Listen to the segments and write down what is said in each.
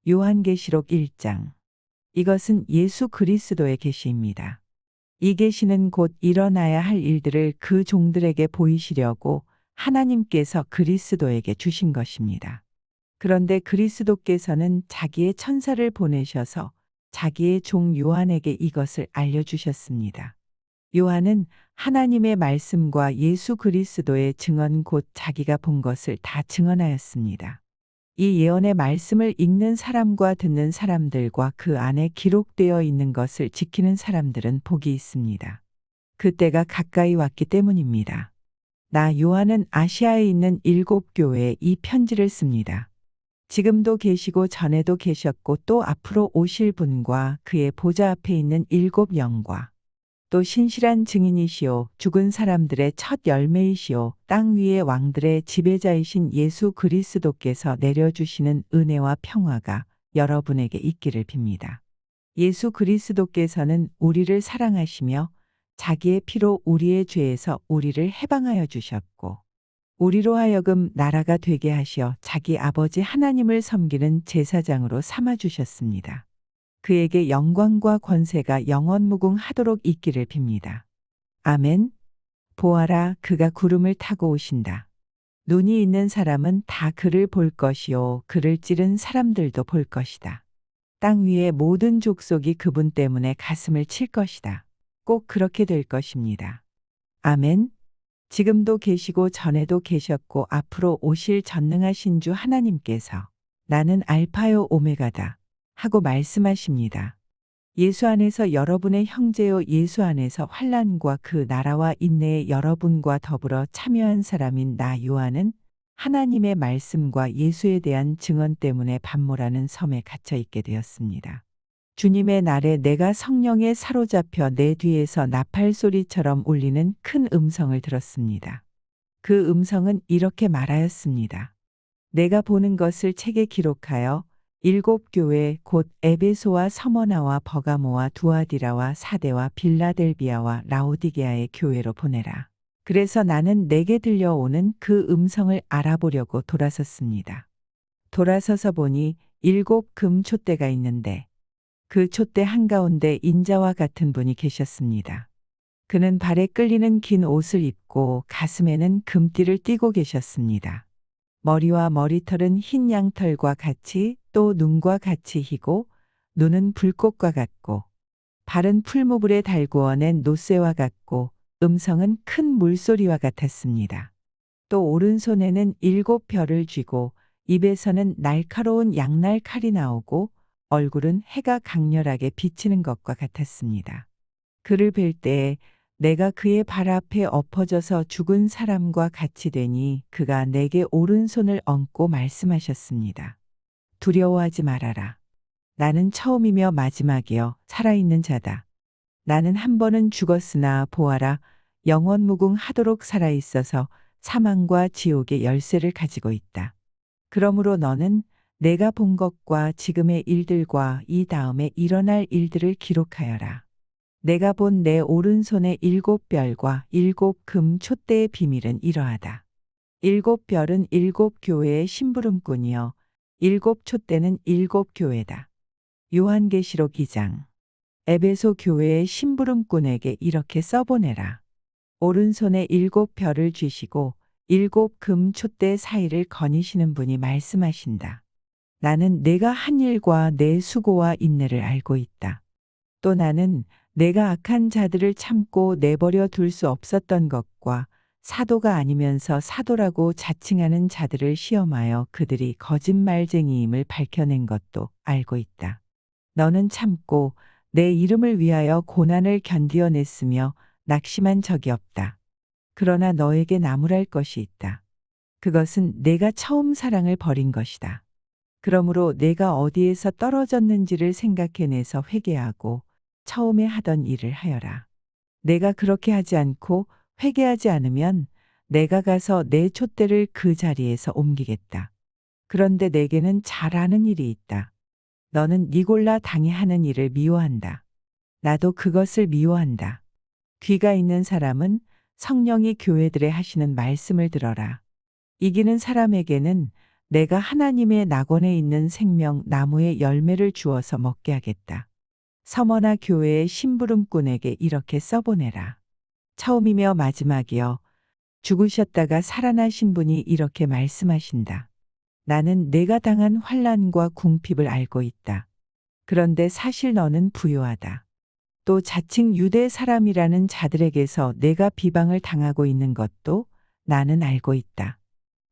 요한계시록 1장. 이것은 예수 그리스도의 계시입니다. 이 계시는 곧 일어나야 할 일들을 그 종들에게 보이시려고 하나님께서 그리스도에게 주신 것입니다. 그런데 그리스도께서는 자기의 천사를 보내셔서 자기의 종 요한에게 이것을 알려주셨습니다. 요한은 하나님의 말씀과 예수 그리스도의 증언 곧 자기가 본 것을 다 증언하였습니다. 이 예언의 말씀을 읽는 사람과 듣는 사람들과 그 안에 기록되어 있는 것을 지키는 사람들은 복이 있습니다. 그때가 가까이 왔기 때문입니다. 나 요한은 아시아에 있는 7교회에 이 편지를 씁니다. 지금도 계시고 전에도 계셨고 또 앞으로 오실 분과 그의 보좌 앞에 있는 7 영과 또 신실한 증인이시오 죽은 사람들의 첫 열매이시오 땅 위의 왕들의 지배자이신 예수 그리스도께서 내려주시는 은혜와 평화가 여러분에게 있기를 빕니다. 예수 그리스도께서는 우리를 사랑하시며 자기의 피로 우리의 죄에서 우리를 해방하여 주셨고 우리로 하여금 나라가 되게 하시어 자기 아버지 하나님을 섬기는 제사장으로 삼아 주셨습니다. 그에게 영광과 권세가 영원무궁하도록 있기를 빕니다. 아멘. 보아라, 그가 구름을 타고 오신다. 눈이 있는 사람은 다 그를 볼 것이요 그를 찌른 사람들도 볼 것이다. 땅 위의 모든 족속이 그분 때문에 가슴을 칠 것이다. 꼭 그렇게 될 것입니다. 아멘. 지금도 계시고 전에도 계셨고 앞으로 오실 전능하신 주 하나님께서 나는 알파요 오메가다 하고 말씀하십니다. 예수 안에서 여러분의 형제요 예수 안에서 환난과 그 나라와 인내에 여러분과 더불어 참여한 사람인 나 요한은 하나님의 말씀과 예수에 대한 증언 때문에 반모라는 섬에 갇혀 있게 되었습니다. 주님의 날에 내가 성령에 사로잡혀 내 뒤에서 나팔 소리처럼 울리는 큰 음성을 들었습니다. 그 음성은 이렇게 말하였습니다. 내가 보는 것을 책에 기록하여 7 교회 곧 에베소와 서머나와 버가모와 두아디라와 사데와 빌라델비아와 라오디게아의 교회로 보내라. 그래서 나는 내게 들려오는 그 음성을 알아보려고 돌아섰습니다. 돌아서서 보니 7 금 촛대가 있는데 그 촛대 한가운데 인자와 같은 분이 계셨습니다. 그는 발에 끌리는 긴 옷을 입고 가슴에는 금띠를 띠고 계셨습니다. 머리와 머리털은 흰 양털과 같이 또 눈과 같이 희고 눈은 불꽃과 같고 발은 풀무불에 달구어 낸 노쇠와 같고 음성은 큰 물소리와 같았습니다. 또 오른손에는 7 별을 쥐고 입에서는 날카로운 양날 칼이 나오고 얼굴은 해가 강렬하게 비치는 것과 같았습니다. 그를 뵐 때에 내가 그의 발 앞에 엎어져서 죽은 사람과 같이 되니 그가 내게 오른손을 얹고 말씀하셨습니다. 두려워하지 말아라. 나는 처음이며 마지막이여 살아있는 자다. 나는 한 번은 죽었으나 보아라 영원무궁하도록 살아있어서 사망과 지옥의 열쇠를 가지고 있다. 그러므로 너는 내가 본 것과 지금의 일들과 이 다음에 일어날 일들을 기록하여라. 내가 본 내 오른손의 7 별과 7 금 촛대의 비밀은 이러하다. 7 별은 7 교회의 심부름꾼이요 7 촛대는 7 교회다. 요한계시록 2장. 에베소 교회의 심부름꾼에게 이렇게 써보내라. 오른손에 7 별을 쥐시고 7 금 촛대 사이를 거니시는 분이 말씀하신다. 나는 내가 한 일과 내 수고와 인내를 알고 있다. 또 나는 내가 악한 자들을 참고 내버려 둘 수 없었던 것과 사도가 아니면서 사도라고 자칭하는 자들을 시험하여 그들이 거짓말쟁이임을 밝혀낸 것도 알고 있다. 너는 참고 내 이름을 위하여 고난을 견디어냈으며 낙심한 적이 없다. 그러나 너에게 나무랄 것이 있다. 그것은 내가 처음 사랑을 버린 것이다. 그러므로 내가 어디에서 떨어졌는지를 생각해내서 회개하고 처음에 하던 일을 하여라. 내가 그렇게 하지 않고 회개하지 않으면 내가 가서 내 촛대를 그 자리에서 옮기겠다. 그런데 내게는 잘 아는 일이 있다. 너는 니골라 당에 하는 일을 미워한다. 나도 그것을 미워한다. 귀가 있는 사람은 성령이 교회들에 하시는 말씀을 들어라. 이기는 사람에게는 내가 하나님의 낙원에 있는 생명 나무의 열매를 주어서 먹게 하겠다. 서머나 교회의 심부름꾼에게 이렇게 써보내라. 처음이며 마지막이여 죽으셨다가 살아나신 분이 이렇게 말씀하신다. 나는 내가 당한 환난과 궁핍을 알고 있다. 그런데 사실 너는 부유하다. 또 자칭 유대 사람이라는 자들에게서 내가 비방을 당하고 있는 것도 나는 알고 있다.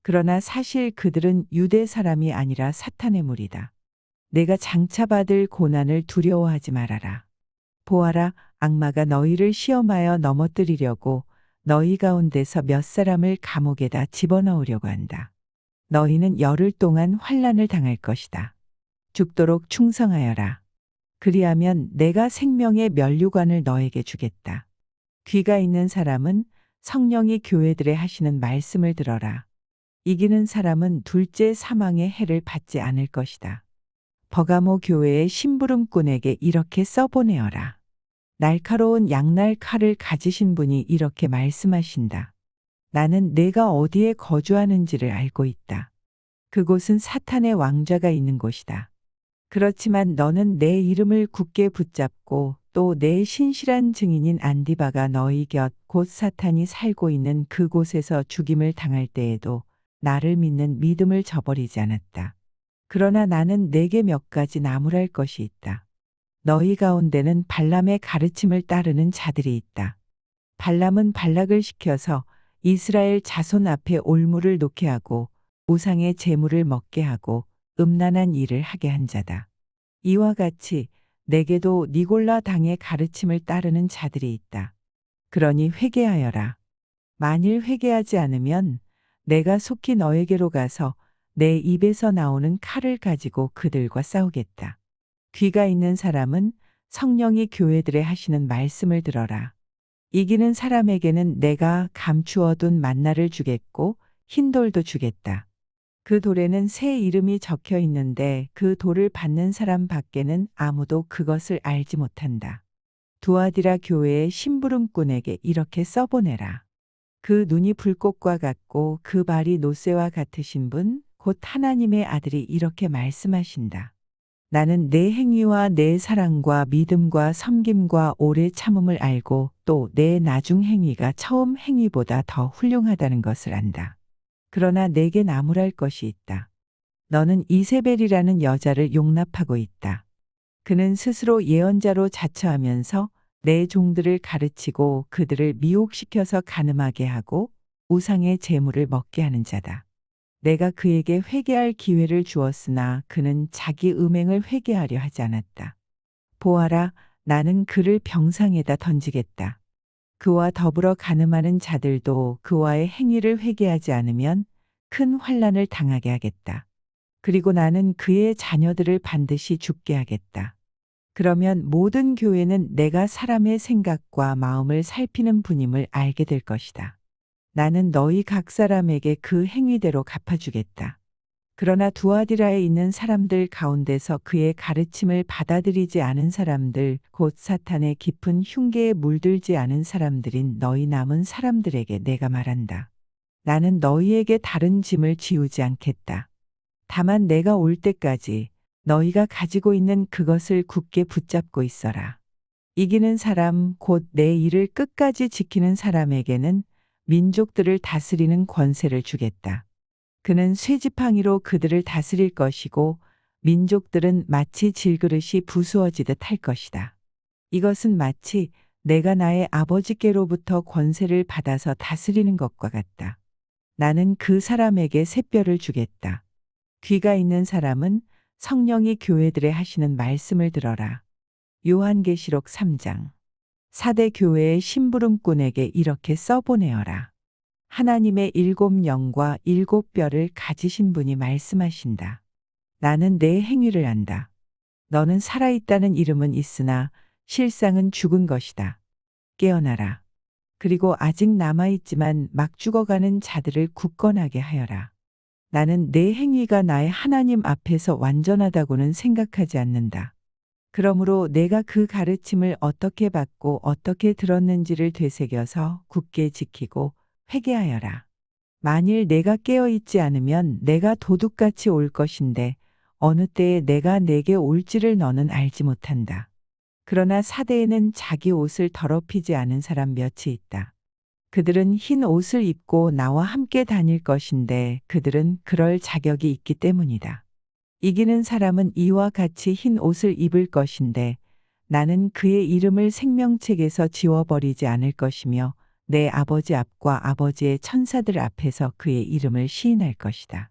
그러나 사실 그들은 유대 사람이 아니라 사탄의 무리다. 내가 장차 받을 고난을 두려워하지 말아라. 보아라, 악마가 너희를 시험하여 넘어뜨리려고 너희 가운데서 몇 사람을 감옥에다 집어넣으려고 한다. 너희는 열흘 동안 환난을 당할 것이다. 죽도록 충성하여라. 그리하면 내가 생명의 면류관을 너에게 주겠다. 귀가 있는 사람은 성령이 교회들에 하시는 말씀을 들어라. 이기는 사람은 둘째 사망의 해를 받지 않을 것이다. 버가모 교회의 심부름꾼에게 이렇게 써보내어라. 날카로운 양날 칼을 가지신 분이 이렇게 말씀하신다. 나는 내가 어디에 거주하는지를 알고 있다. 그곳은 사탄의 왕좌가 있는 곳이다. 그렇지만 너는 내 이름을 굳게 붙잡고 또 내 신실한 증인인 안디바가 너희 곁 곧 사탄이 살고 있는 그곳에서 죽임을 당할 때에도 나를 믿는 믿음을 저버리지 않았다. 그러나 나는 내게 몇 가지 나무랄 것이 있다. 너희 가운데는 발람의 가르침을 따르는 자들이 있다. 발람은 발락을 시켜서 이스라엘 자손 앞에 올무를 놓게 하고 우상의 제물을 먹게 하고 음란한 일을 하게 한 자다. 이와 같이 내게도 니골라 당의 가르침을 따르는 자들이 있다. 그러니 회개하여라. 만일 회개하지 않으면 내가 속히 너에게로 가서 내 입에서 나오는 칼을 가지고 그들과 싸우겠다. 귀가 있는 사람은 성령이 교회들에 하시는 말씀을 들어라. 이기는 사람에게는 내가 감추어둔 만나를 주겠고 흰 돌도 주겠다. 그 돌에는 새 이름이 적혀 있는데 그 돌을 받는 사람 밖에는 아무도 그것을 알지 못한다. 두아디라 교회의 심부름꾼에게 이렇게 써보내라. 그 눈이 불꽃과 같고 그 발이 노새와 같으신 분, 곧 하나님의 아들이 이렇게 말씀하신다. 나는 내 행위와 내 사랑과 믿음과 섬김과 오래 참음을 알고 또 내 나중 행위가 처음 행위보다 더 훌륭하다는 것을 안다. 그러나 내게 나무랄 것이 있다. 너는 이세벨이라는 여자를 용납하고 있다. 그는 스스로 예언자로 자처하면서 내 종들을 가르치고 그들을 미혹시켜서 간음하게 하고 우상의 재물을 먹게 하는 자다. 내가 그에게 회개할 기회를 주었으나 그는 자기 음행을 회개하려 하지 않았다. 보아라, 나는 그를 병상에다 던지겠다. 그와 더불어 간음하는 자들도 그와의 행위를 회개하지 않으면 큰 환난을 당하게 하겠다. 그리고 나는 그의 자녀들을 반드시 죽게 하겠다. 그러면 모든 교회는 내가 사람의 생각과 마음을 살피는 분임을 알게 될 것이다. 나는 너희 각 사람에게 그 행위대로 갚아주겠다. 그러나 두아디라에 있는 사람들 가운데서 그의 가르침을 받아들이지 않은 사람들, 곧 사탄의 깊은 흉계에 물들지 않은 사람들인 너희 남은 사람들에게 내가 말한다. 나는 너희에게 다른 짐을 지우지 않겠다. 다만 내가 올 때까지 너희가 가지고 있는 그것을 굳게 붙잡고 있어라. 이기는 사람, 곧 내 일을 끝까지 지키는 사람에게는 민족들을 다스리는 권세를 주겠다. 그는 쇠지팡이로 그들을 다스릴 것이고 민족들은 마치 질그릇이 부수어지듯 할 것이다. 이것은 마치 내가 나의 아버지께로부터 권세를 받아서 다스리는 것과 같다. 나는 그 사람에게 샛별을 주겠다. 귀가 있는 사람은 성령이 교회들에 하시는 말씀을 들어라. 요한계시록 3장. 사대 교회의 심부름꾼에게 이렇게 써보내어라. 하나님의 7 영과 7 뼈를 가지신 분이 말씀하신다. 나는 내 행위를 안다. 너는 살아있다는 이름은 있으나 실상은 죽은 것이다. 깨어나라. 그리고 아직 남아있지만 막 죽어가는 자들을 굳건하게 하여라. 나는 내 행위가 나의 하나님 앞에서 완전하다고는 생각하지 않는다. 그러므로 내가 그 가르침을 어떻게 받고 어떻게 들었는지를 되새겨서 굳게 지키고 회개하여라. 만일 내가 깨어 있지 않으면 내가 도둑같이 올 것인데 어느 때에 내가 내게 올지를 너는 알지 못한다. 그러나 사대에는 자기 옷을 더럽히지 않은 사람 몇이 있다. 그들은 흰 옷을 입고 나와 함께 다닐 것인데 그들은 그럴 자격이 있기 때문이다. 이기는 사람은 이와 같이 흰 옷을 입을 것인데 나는 그의 이름을 생명책에서 지워버리지 않을 것이며 내 아버지 앞과 아버지의 천사들 앞에서 그의 이름을 시인할 것이다.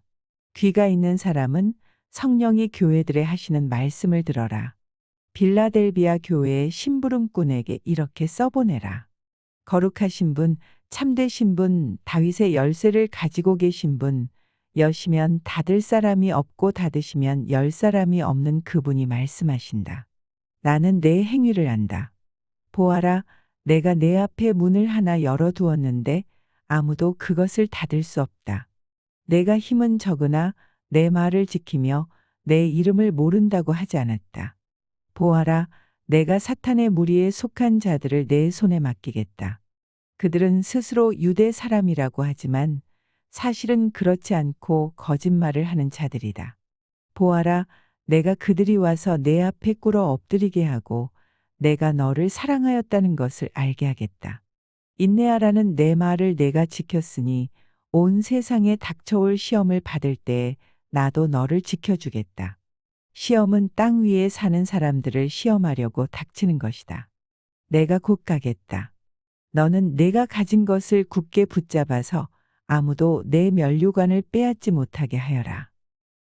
귀가 있는 사람은 성령이 교회들에 하시는 말씀을 들어라. 빌라델비아 교회의 심부름꾼에게 이렇게 써보내라. 거룩하신 분, 참되신 분, 다윗의 열쇠를 가지고 계신 분, 여시면 닫을 사람이 없고 닫으시면 열 사람이 없는 그분이 말씀하신다. 나는 내 행위를 안다. 보아라, 내가 내 앞에 문을 하나 열어두었는데 아무도 그것을 닫을 수 없다. 내가 힘은 적으나 내 말을 지키며 내 이름을 모른다고 하지 않았다. 보아라, 내가 사탄의 무리에 속한 자들을 내 손에 맡기겠다. 그들은 스스로 유대 사람이라고 하지만 사실은 그렇지 않고 거짓말을 하는 자들이다. 보아라, 내가 그들이 와서 내 앞에 꿇어 엎드리게 하고 내가 너를 사랑하였다는 것을 알게 하겠다. 인내하라는 내 말을 내가 지켰으니 온 세상에 닥쳐올 시험을 받을 때에 나도 너를 지켜주겠다. 시험은 땅 위에 사는 사람들을 시험하려고 닥치는 것이다. 내가 곧 가겠다. 너는 내가 가진 것을 굳게 붙잡아서 아무도 내 면류관을 빼앗지 못하게 하여라.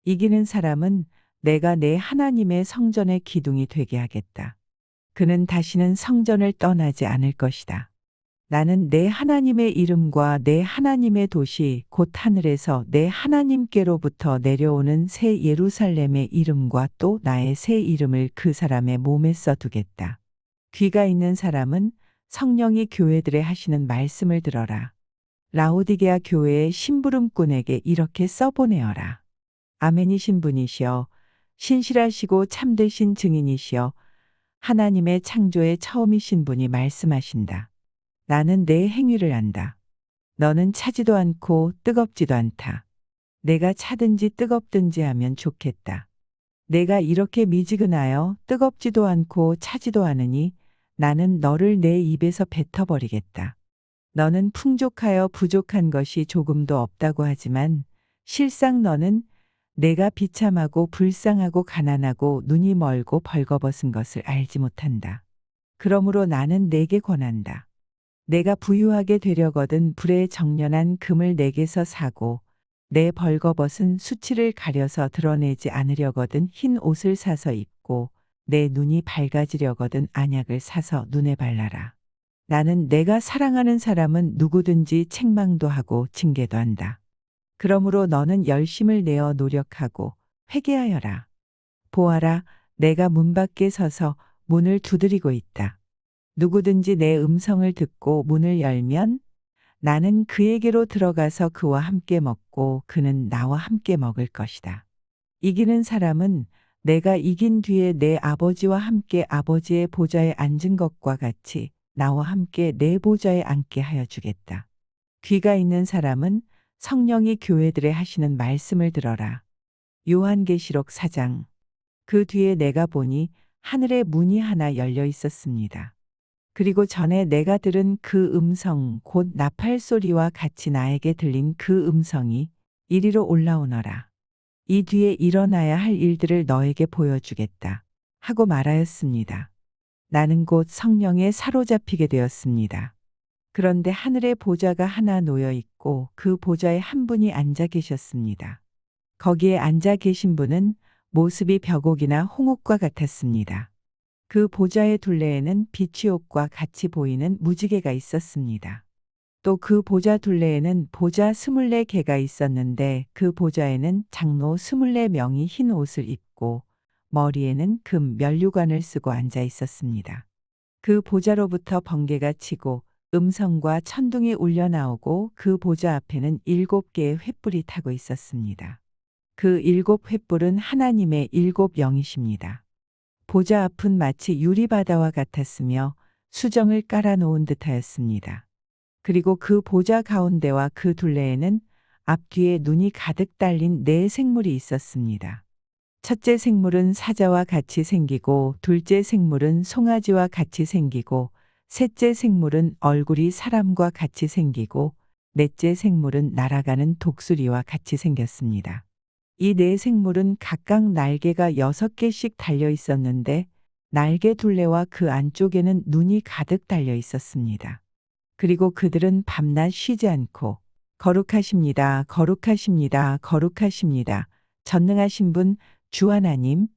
이기는 사람은 내가 내 하나님의 성전의 기둥이 되게 하겠다. 그는 다시는 성전을 떠나지 않을 것이다. 나는 내 하나님의 이름과 내 하나님의 도시 곧 하늘에서 내 하나님께로부터 내려오는 새 예루살렘의 이름과 또 나의 새 이름을 그 사람의 몸에 써두겠다. 귀가 있는 사람은 성령이 교회들에 하시는 말씀을 들어라. 라오디게아 교회의 심부름꾼에게 이렇게 써보내어라. 아멘이신 분이시여, 신실하시고 참되신 증인이시여, 하나님의 창조의 처음이신 분이 말씀하신다. 나는 내 행위를 안다. 너는 차지도 않고 뜨겁지도 않다. 내가 차든지 뜨겁든지 하면 좋겠다. 내가 이렇게 미지근하여 뜨겁지도 않고 차지도 않으니 나는 너를 내 입에서 뱉어버리겠다. 너는 풍족하여 부족한 것이 조금도 없다고 하지만 실상 너는 내가 비참하고 불쌍하고 가난하고 눈이 멀고 벌거벗은 것을 알지 못한다. 그러므로 나는 내게 권한다. 내가 부유하게 되려거든 불에 정련한 금을 내게서 사고 내 벌거벗은 수치를 가려서 드러내지 않으려거든 흰 옷을 사서 입고 내 눈이 밝아지려거든 안약을 사서 눈에 발라라. 나는 내가 사랑하는 사람은 누구든지 책망도 하고 징계도 한다. 그러므로 너는 열심을 내어 노력하고 회개하여라. 보아라, 내가 문 밖에 서서 문을 두드리고 있다. 누구든지 내 음성을 듣고 문을 열면 나는 그에게로 들어가서 그와 함께 먹고 그는 나와 함께 먹을 것이다. 이기는 사람은 내가 이긴 뒤에 내 아버지와 함께 아버지의 보좌에 앉은 것과 같이 나와 함께 내 보좌에 앉게 하여 주겠다. 귀가 있는 사람은 성령이 교회들에 하시는 말씀을 들어라. 요한계시록 4장. 그 뒤에 내가 보니 하늘의 문이 하나 열려 있었습니다. 그리고 전에 내가 들은 그 음성 곧 나팔 소리와 같이 나에게 들린 그 음성이 이리로 올라오너라. 이 뒤에 일어나야 할 일들을 너에게 보여주겠다 하고 말하였습니다. 나는 곧 성령에 사로잡히게 되었습니다. 그런데 하늘에 보좌가 하나 놓여 있고 그 보좌에 한 분이 앉아 계셨습니다. 거기에 앉아 계신 분은 모습이 벽옥이나 홍옥과 같았습니다. 그 보좌의 둘레에는 비취옥과 같이 보이는 무지개가 있었습니다. 또 그 보좌 둘레에는 보좌 24개가 있었는데 그 보좌에는 장로 24명이 흰 옷을 입고 머리에는 금 면류관을 쓰고 앉아 있었습니다. 그 보좌로부터 번개가 치고 음성과 천둥이 울려 나오고 그 보좌 앞에는 7개의 횃불이 타고 있었습니다. 그 7횃불은 하나님의 7영이십니다. 보좌 앞은 마치 유리바다와 같았으며 수정을 깔아 놓은 듯하였습니다. 그리고 그 보좌 가운데와 그 둘레에는 앞뒤에 눈이 가득 달린 네 생물이 있었습니다. 첫째 생물은 사자와 같이 생기고, 둘째 생물은 송아지와 같이 생기고, 셋째 생물은 얼굴이 사람과 같이 생기고, 넷째 생물은 날아가는 독수리와 같이 생겼습니다. 이 네 생물은 각각 날개가 6개씩 달려 있었는데, 날개 둘레와 그 안쪽에는 눈이 가득 달려 있었습니다. 그리고 그들은 밤낮 쉬지 않고 거룩하십니다. 거룩하십니다. 거룩하십니다. 전능하신 분 주 하나님,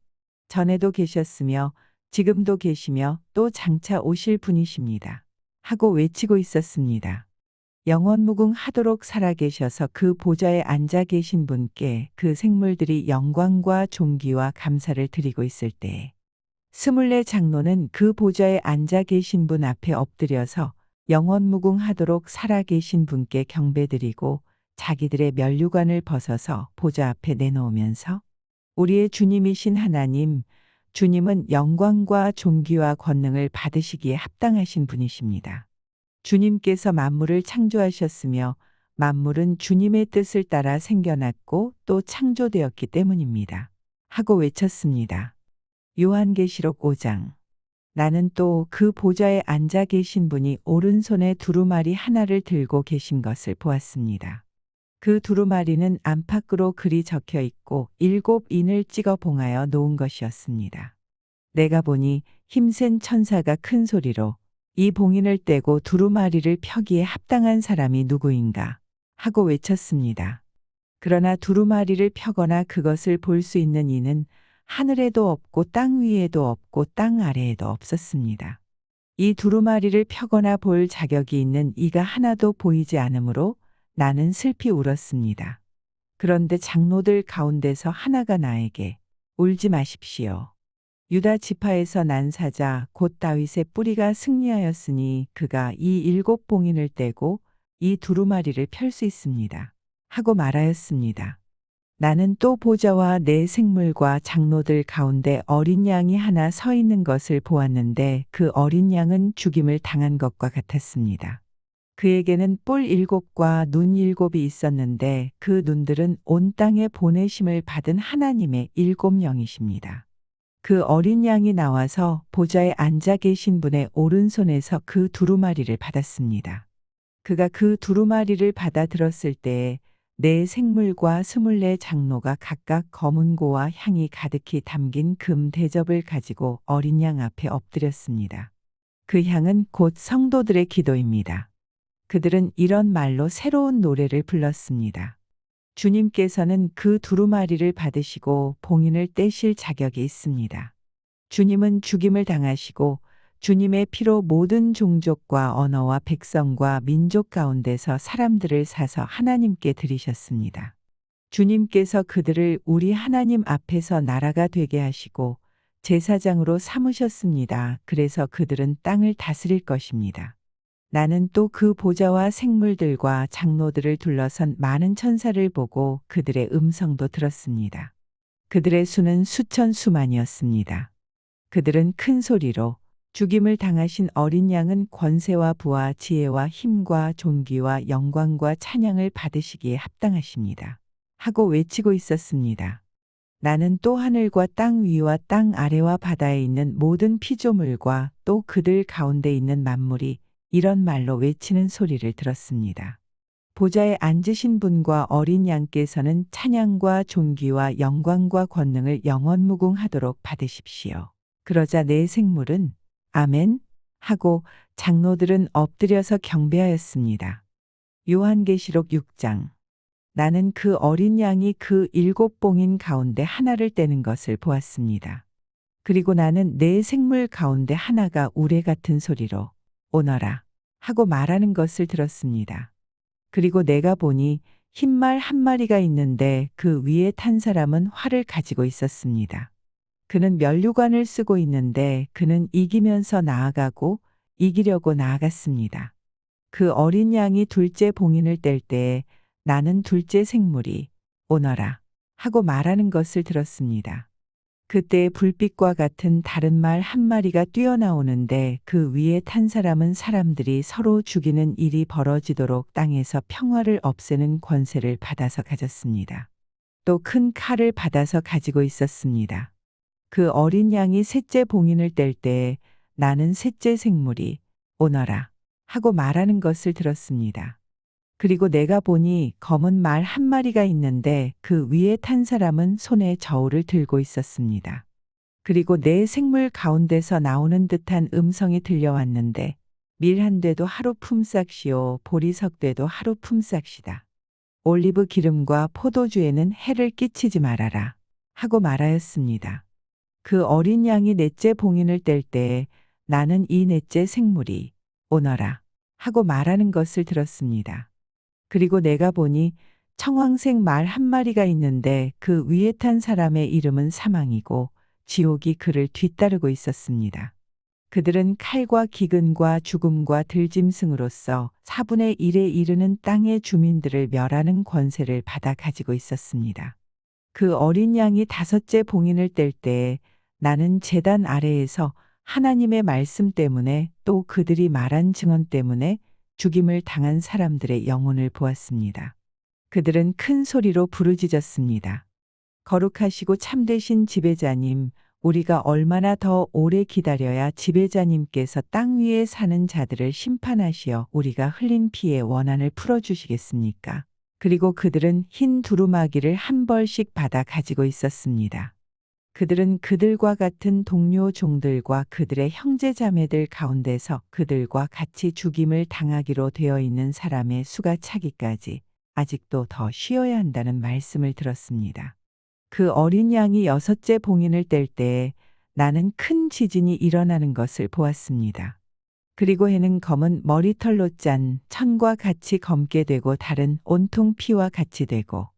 전에도 계셨으며 지금도 계시며 또 장차 오실 분이십니다. 하고 외치고 있었습니다. 영원무궁하도록 살아계셔서 그 보좌에 앉아 계신 분께 그 생물들이 영광과 존귀와 감사를 드리고 있을 때에 24 장로는 그 보좌에 앉아 계신 분 앞에 엎드려서 영원무궁하도록 살아계신 분께 경배드리고 자기들의 면류관을 벗어서 보좌 앞에 내놓으면서 우리의 주님이신 하나님, 주님은 영광과 존귀와 권능을 받으시기에 합당하신 분이십니다. 주님께서 만물을 창조하셨으며 만물은 주님의 뜻을 따라 생겨났고 또 창조되었기 때문입니다. 하고 외쳤습니다. 요한계시록 5장. 나는 또 그 보좌에 앉아 계신 분이 오른손에 두루마리 하나를 들고 계신 것을 보았습니다. 그 두루마리는 안팎으로 글이 적혀 있고 7 인을 찍어 봉하여 놓은 것이었습니다. 내가 보니 힘센 천사가 큰 소리로 이 봉인을 떼고 두루마리를 펴기에 합당한 사람이 누구인가 하고 외쳤습니다. 그러나 두루마리를 펴거나 그것을 볼 수 있는 이는 하늘에도 없고 땅 위에도 없고 땅 아래에도 없었습니다. 이 두루마리를 펴거나 볼 자격이 있는 이가 하나도 보이지 않으므로 나는 슬피 울었습니다. 그런데 장로들 가운데서 하나가 나에게 울지 마십시오. 유다 지파에서 난 사자 곧 다윗의 뿌리가 승리하였으니 그가 이 7 봉인을 떼고 이 두루마리를 펼 수 있습니다. 하고 말하였습니다. 나는 또 보좌와 네 생물과 장로들 가운데 어린 양이 하나 서 있는 것을 보았는데 그 어린 양은 죽임을 당한 것과 같았습니다. 그에게는 뿔 7과 눈 7이 있었는데 그 눈들은 온 땅에 보내심을 받은 하나님의 7 영이십니다. 그 어린 양이 나와서 보좌에 앉아 계신 분의 오른손에서 그 두루마리를 받았습니다. 그가 그 두루마리를 받아 들었을 때에 네 생물과 24 장로가 각각 검은 고와 향이 가득히 담긴 금 대접을 가지고 어린 양 앞에 엎드렸습니다. 그 향은 곧 성도들의 기도입니다. 그들은 이런 말로 새로운 노래를 불렀습니다. 주님께서는 그 두루마리를 받으시고 봉인을 떼실 자격이 있습니다. 주님은 죽임을 당하시고 주님의 피로 모든 종족과 언어와 백성과 민족 가운데서 사람들을 사서 하나님께 드리셨습니다. 주님께서 그들을 우리 하나님 앞에서 나라가 되게 하시고 제사장으로 삼으셨습니다. 그래서 그들은 땅을 다스릴 것입니다. 나는 또 그 보좌와 생물들과 장로들을 둘러선 많은 천사를 보고 그들의 음성도 들었습니다. 그들의 수는 수천 수만이었습니다. 그들은 큰 소리로 죽임을 당하신 어린 양은 권세와 부와 지혜와 힘과 존귀와 영광과 찬양을 받으시기에 합당하십니다. 하고 외치고 있었습니다. 나는 또 하늘과 땅 위와 땅 아래와 바다에 있는 모든 피조물과 또 그들 가운데 있는 만물이 이런 말로 외치는 소리를 들었습니다. 보좌에 앉으신 분과 어린 양께서는 찬양과 존귀와 영광과 권능을 영원무궁하도록 받으십시오. 그러자 네 생물은 아멘 하고 장로들은 엎드려서 경배하였습니다. 요한계시록 6장. 나는 그 어린 양이 그 7 봉인 가운데 하나를 떼는 것을 보았습니다. 그리고 나는 네 생물 가운데 하나가 우레 같은 소리로 오너라 하고 말하는 것을 들었습니다. 그리고 내가 보니 흰말 한 마리가 있는데 그 위에 탄 사람은 활을 가지고 있었습니다. 그는 면류관을 쓰고 있는데 그는 이기면서 나아가고 이기려고 나아갔습니다. 그 어린 양이 둘째 봉인을 뗄 때에 나는 둘째 생물이 오너라 하고 말하는 것을 들었습니다. 그때 불빛과 같은 다른 말 한 마리가 뛰어나오는데 그 위에 탄 사람은 사람들이 서로 죽이는 일이 벌어지도록 땅에서 평화를 없애는 권세를 받아서 가졌습니다. 또 큰 칼을 받아서 가지고 있었습니다. 그 어린 양이 셋째 봉인을 뗄 때에 나는 셋째 생물이 오너라 하고 말하는 것을 들었습니다. 그리고 내가 보니 검은 말 한 마리가 있는데 그 위에 탄 사람은 손에 저울을 들고 있었습니다. 그리고 내 생물 가운데서 나오는 듯한 음성이 들려왔는데 밀 한 대도 하루 품삯이요 보리석 대도 하루 품삯이다. 올리브 기름과 포도주에는 해를 끼치지 말아라 하고 말하였습니다. 그 어린 양이 넷째 봉인을 뗄 때에 나는 이 넷째 생물이 오너라 하고 말하는 것을 들었습니다. 그리고 내가 보니 청황색 말 한 마리가 있는데 그 위에 탄 사람의 이름은 사망이고 지옥이 그를 뒤따르고 있었습니다. 그들은 칼과 기근과 죽음과 들짐승으로서 4분의 1에 이르는 땅의 주민들을 멸하는 권세를 받아 가지고 있었습니다. 그 어린 양이 다섯째 봉인을 뗄 때에 나는 제단 아래에서 하나님의 말씀 때문에 또 그들이 말한 증언 때문에 죽임을 당한 사람들의 영혼을 보았습니다. 그들은 큰 소리로 부르짖었습니다. 거룩하시고 참되신 지배자님, 우리가 얼마나 더 오래 기다려야 지배자님께서 땅 위에 사는 자들을 심판하시어 우리가 흘린 피의 원한을 풀어주시겠습니까? 그리고 그들은 흰 두루마기를 한 벌씩 받아 가지고 있었습니다. 그들은 그들과 같은 동료 종들과 그들의 형제자매들 가운데서 그들과 같이 죽임을 당하기로 되어 있는 사람의 수가 차기까지 아직도 더 쉬어야 한다는 말씀을 들었습니다. 그 어린 양이 여섯째 봉인을 뗄 때에 나는 큰 지진이 일어나는 것을 보았습니다. 그리고 해는 검은 머리털로 짠 천과 같이 검게 되고 달은 온통 피와 같이 되고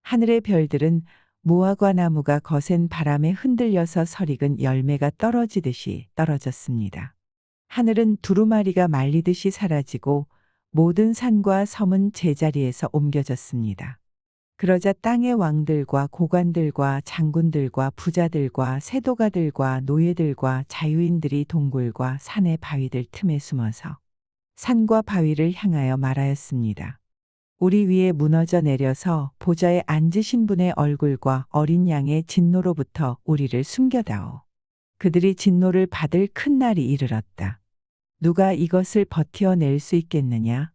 하늘의 별들은 무화과 나무가 거센 바람에 흔들려서 설익은 열매가 떨어지듯이 떨어졌습니다. 하늘은 두루마리가 말리듯이 사라지고 모든 산과 섬은 제자리에서 옮겨졌습니다. 그러자 땅의 왕들과 고관들과 장군들과 부자들과 세도가들과 노예들과 자유인들이 동굴과 산의 바위들 틈에 숨어서 산과 바위를 향하여 말하였습니다. 우리 위에 무너져 내려서 보좌에 앉으신 분의 얼굴과 어린 양의 진노로부터 우리를 숨겨다오. 그들이 진노를 받을 큰 날이 이르렀다. 누가 이것을 버텨낼 수 있겠느냐?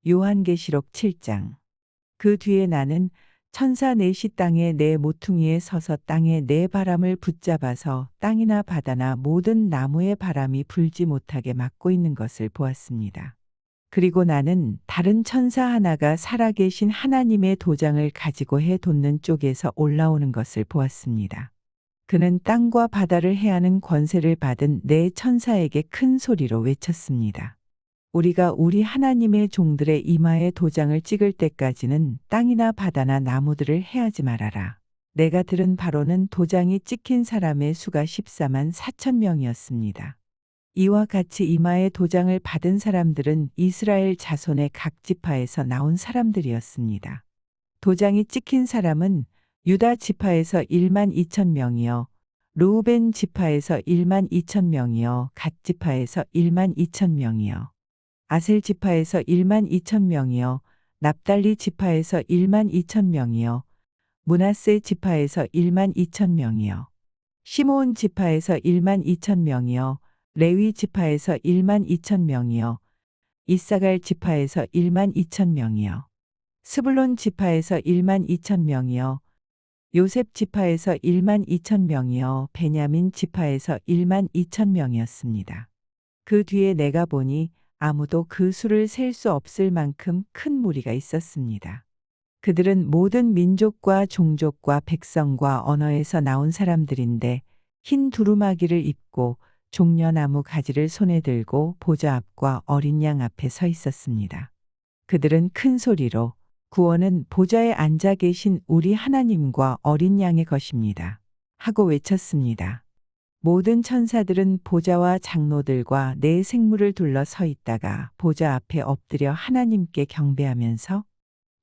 요한계시록 7장. 그 뒤에 나는 천사 넷이 땅에 내 모퉁이에 서서 땅에 내 바람을 붙잡아서 땅이나 바다나 모든 나무의 바람이 불지 못하게 막고 있는 것을 보았습니다. 그리고 나는 다른 천사 하나가 살아계신 하나님의 도장을 가지고 해 돋는 쪽에서 올라오는 것을 보았습니다. 그는 땅과 바다를 해하는 권세를 받은 네 천사에게 큰 소리로 외쳤습니다. 우리가 우리 하나님의 종들의 이마에 도장을 찍을 때까지는 땅이나 바다나 나무들을 해하지 말아라. 내가 들은 바로는 도장이 찍힌 사람의 수가 14만 4천 명이었습니다. 이와 같이 이마에 도장을 받은 사람들은 이스라엘 자손의 각 지파에서 나온 사람들이었습니다. 도장이 찍힌 사람은 유다 지파에서 1만 2천 명이요, 르우벤 지파에서 1만 2천 명이요, 갓 지파에서 1만 2천 명이요, 아셀 지파에서 1만 2천 명이요, 납달리 지파에서 1만 2천 명이요, 므낫세 지파에서 1만 2천 명이요, 시므온 지파에서 1만 2천 명이요, 레위 지파에서 1만 2천 명이요, 이사갈 지파에서 1만 2천 명이요, 스불론 지파에서 1만 2천 명이요, 요셉 지파에서 1만 2천 명이요, 베냐민 지파에서 1만 2천 명이었습니다. 그 뒤에 내가 보니 아무도 그 수를 셀 수 없을 만큼 큰 무리가 있었습니다. 그들은 모든 민족과 종족과 백성과 언어에서 나온 사람들인데 흰 두루마기를 입고 종려나무 가지를 손에 들고 보좌 앞과 어린 양 앞에 서 있었습니다. 그들은 큰 소리로 구원은 보좌에 앉아 계신 우리 하나님과 어린 양의 것입니다 하고 외쳤습니다. 모든 천사들은 보좌와 장로들과 네 생물을 둘러 서 있다가 보좌 앞에 엎드려 하나님께 경배하면서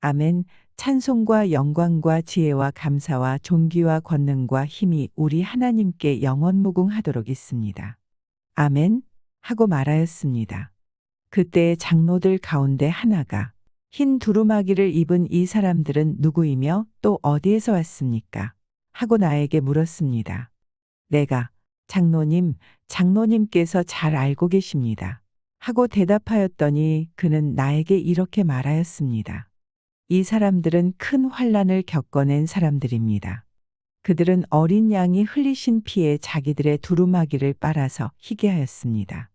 아멘, 찬송과 영광과 지혜와 감사와 존귀와 권능과 힘이 우리 하나님께 영원무궁하도록 있습니다. 아멘 하고 말하였습니다. 그때 장로들 가운데 하나가 흰 두루마기를 입은 이 사람들은 누구이며 또 어디에서 왔습니까? 하고 나에게 물었습니다. 내가 장로님, 장로님께서 잘 알고 계십니다. 하고 대답하였더니 그는 나에게 이렇게 말하였습니다. 이 사람들은 큰 환난을 겪어낸 사람들입니다. 그들은 어린 양이 흘리신 피에 자기들의 두루마기를 빨아서 희게 하였습니다.